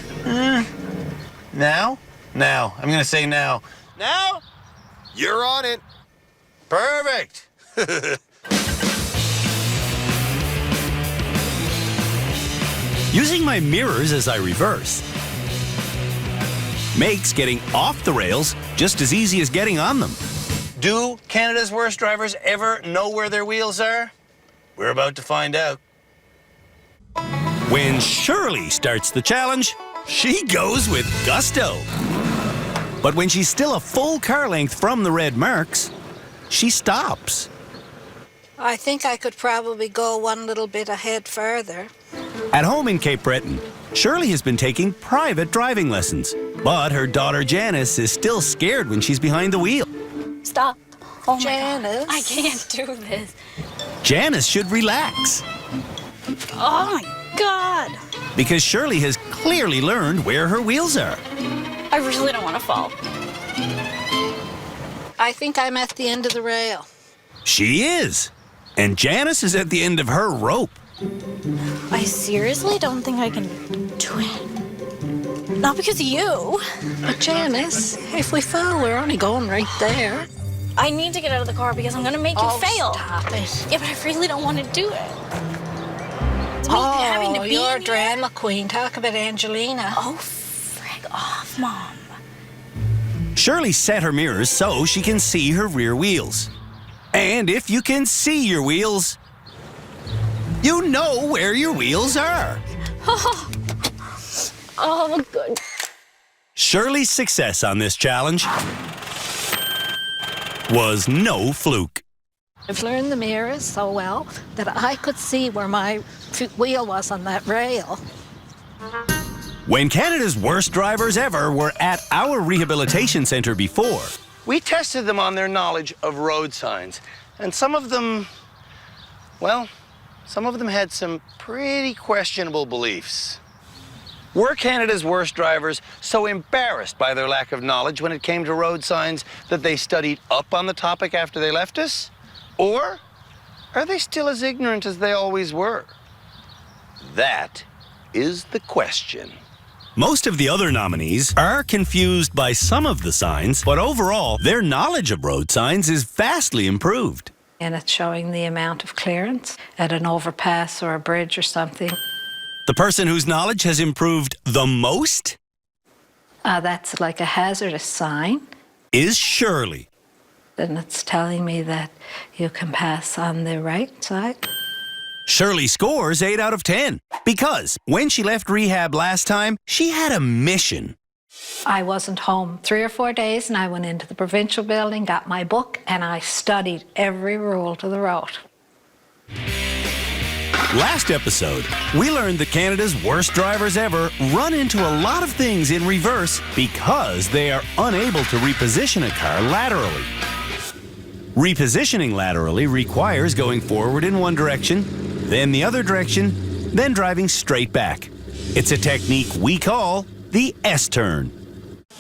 Now? Now. I'm going to say now. Now? You're on it. Perfect. Using my mirrors as I reverse makes getting off the rails just as easy as getting on them. Do Canada's worst drivers ever know where their wheels are? We're about to find out. When Shirley starts the challenge, she goes with gusto. But when she's still a full car length from the red marks, she stops. I think I could probably go one little bit ahead further. At home in Cape Breton, Shirley has been taking private driving lessons, but her daughter Janis is still scared when she's behind the wheel. Stop. Oh Janis. my God. I can't do this. Janis should relax, Oh my God. because Shirley has clearly learned where her wheels are. I really don't want to fall. I think I'm at the end of the rail. She is, and Janis is at the end of her rope. I seriously don't think I can do it. Not because of you. But Janis, if we fall, we're only going right there. I need to get out of the car because I'm going to make you fail. Stop it. Yeah, but I really don't want to do it. It's me having to be you're a in drama queen. Talk about Angelina. Oh, frig off, Mom. Shirley set her mirrors so she can see her rear wheels. And if you can see your wheels, you know where your wheels are. Oh, good. Shirley's success on this challenge was no fluke. I've learned the mirrors so well that I could see where my wheel was on that rail. When Canada's worst drivers ever were at our rehabilitation center before, We tested them on their knowledge of road signs, and some of them had some pretty questionable beliefs. Were Canada's worst drivers so embarrassed by their lack of knowledge when it came to road signs that they studied up on the topic after they left us? Or are they still as ignorant as they always were? That is the question. most of the other nominees are confused by some of the signs, but overall, their knowledge of road signs is vastly improved. And it's showing the amount of clearance at an overpass or a bridge or something. The person whose knowledge has improved the most That's like a hazardous sign. is Shirley. And it's telling me that you can pass on the right side. Shirley scores 8 out of 10 because when she left rehab last time, she had a mission. I wasn't home 3 or 4 days, and I went into the provincial building, got my book, and I studied every rule to the road. Last episode, we learned that Canada's worst drivers ever run into a lot of things in reverse because they are unable to reposition a car laterally. Repositioning laterally requires going forward in one direction, then the other direction, then driving straight back. It's a technique we call the S-turn.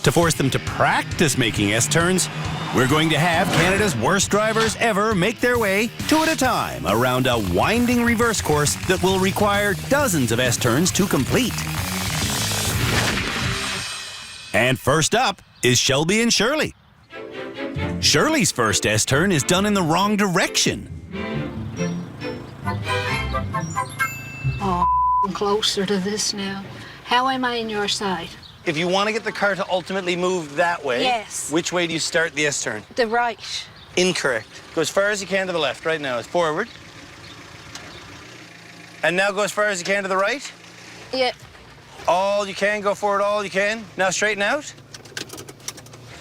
To force them to practice making S-turns, we're going to have Canada's worst drivers ever make their way, 2 at a time, around a winding reverse course that will require dozens of S-turns to complete. And first up is Shelby and Shirley. Shirley's first S-turn is done in the wrong direction. Oh, I'm closer to this now. How am I on your side? If you want to get the car to ultimately move that way, Yes. which way do you start the S-turn? The right. Incorrect. Go as far as you can to the left right now. It's forward. And now go as far as you can to the right. Yeah. All you can, go forward all you can. Now straighten out.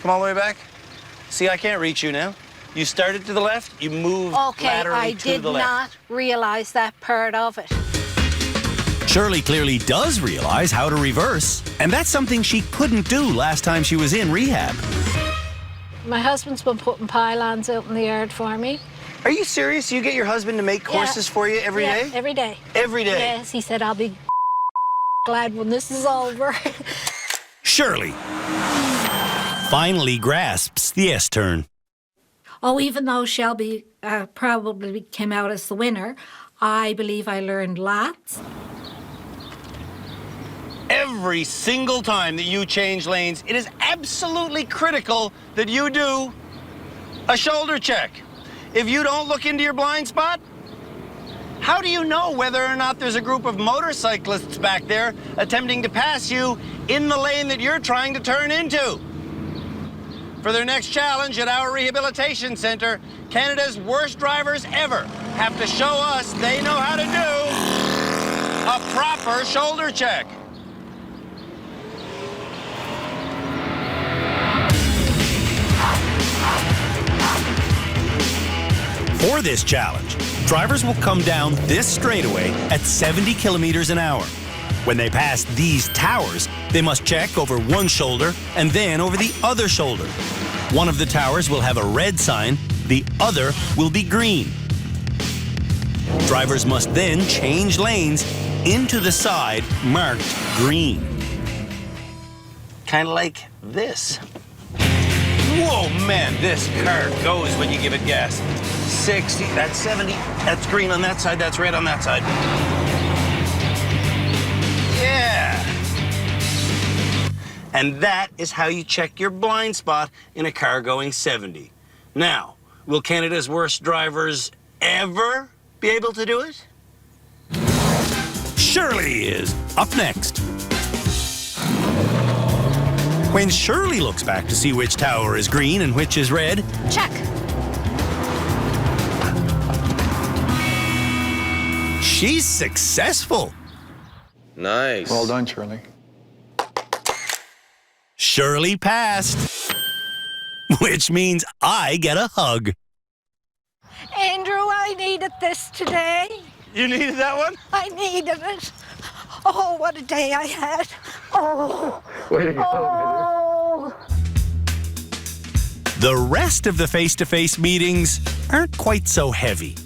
Come all the way back. See, I can't reach you now. You started to the left, you moved Okay, laterally I to did the left. not realize that part of it. Shirley clearly does realize how to reverse, and that's something she couldn't do last time she was in rehab. My husband's been putting pylons out in the yard for me. Are you serious? You get your husband to make courses for you every day? Every day. Every day? Yes, he said, I'll be glad when this is over. Shirley finally grasps the S-turn. Oh, even though Shelby probably came out as the winner, I believe I learned lots. Every single time that you change lanes, it is absolutely critical that you do a shoulder check. If you don't look into your blind spot, how do you know whether or not there's a group of motorcyclists back there attempting to pass you in the lane that you're trying to turn into? For their next challenge at our rehabilitation center, Canada's worst drivers ever have to show us they know how to do a proper shoulder check. For this challenge, drivers will come down this straightaway at 70 kilometers an hour. When they pass these towers, they must check over one shoulder and then over the other shoulder. One of the towers will have a red sign, the other will be green. Drivers must then change lanes into the side marked green. Kind of like this. Whoa, man, this car goes when you give it gas. 60, that's 70, that's green on that side, that's red on that side. Yeah. And that is how you check your blind spot in a car going 70. Now, will Canada's worst drivers ever be able to do it? Shirley is up next. When Shirley looks back to see which tower is green and which is red, Check. she's successful. Nice. Well done, Shirley. Shirley passed, which means I get a hug. Andrew, I needed this today. You needed that one? I needed it. Oh, what a day I had. Oh. Way to go, Oh. The rest of the face-to-face meetings aren't quite so heavy.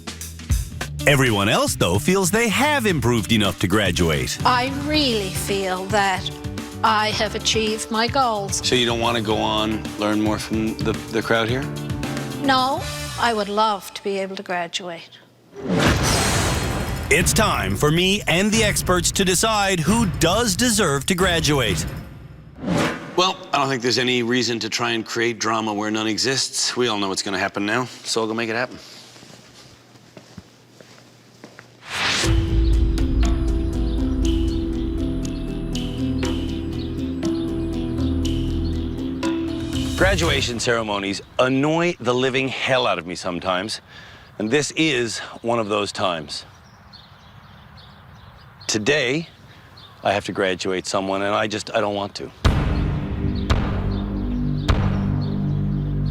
Everyone else, though, feels they have improved enough to graduate. I really feel that I have achieved my goals. So you don't want to go on, learn more from the crowd here? No, I would love to be able to graduate. It's time for me and the experts to decide who does deserve to graduate. Well, I don't think there's any reason to try and create drama where none exists. We all know what's going to happen now, so I'll go make it happen. Graduation ceremonies annoy the living hell out of me sometimes, and this is one of those times. Today, I have to graduate someone, and I don't want to.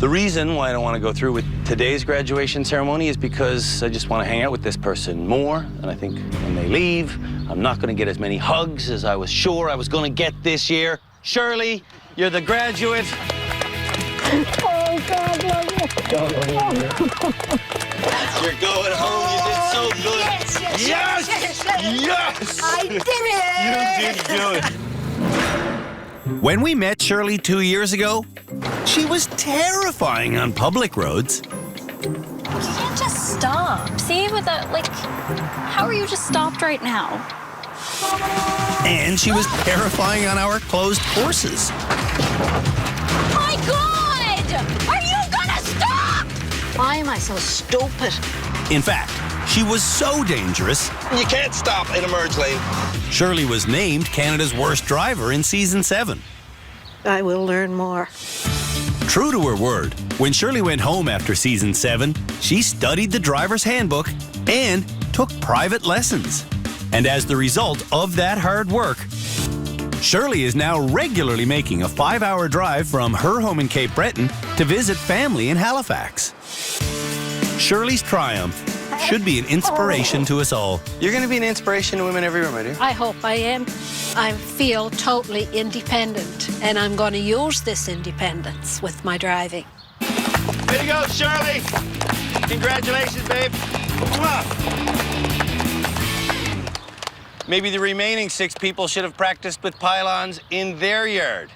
The reason why I don't want to go through with today's graduation ceremony is because I just want to hang out with this person more, and I think when they leave, I'm not going to get as many hugs as I was sure I was going to get this year. Shirley, you're the graduate. Oh, God, love you. You're going home. You did so good. Yes! I did it! You did do it. When we met Shirley 2 years ago, she was terrifying on public roads. You can't just stop. See, with that, like, how are you just stopped right now? And she was terrifying on our closed courses. My God! Are you gonna stop? Why am I so stupid? In fact, she was so dangerous, You can't stop in a merge lane. Shirley was named Canada's worst driver in season 7. I will learn more. True to her word, when Shirley went home after season 7, she studied the driver's handbook and took private lessons. And as the result of that hard work, Shirley is now regularly making a 5-hour drive from her home in Cape Breton to visit family in Halifax. Shirley's triumph should be an inspiration to us all. You're going to be an inspiration to women everywhere, my dear. I hope I am. I feel totally independent, and I'm going to use this independence with my driving. Way to go, Shirley! Congratulations, babe. Maybe the remaining 6 people should have practiced with pylons in their yard.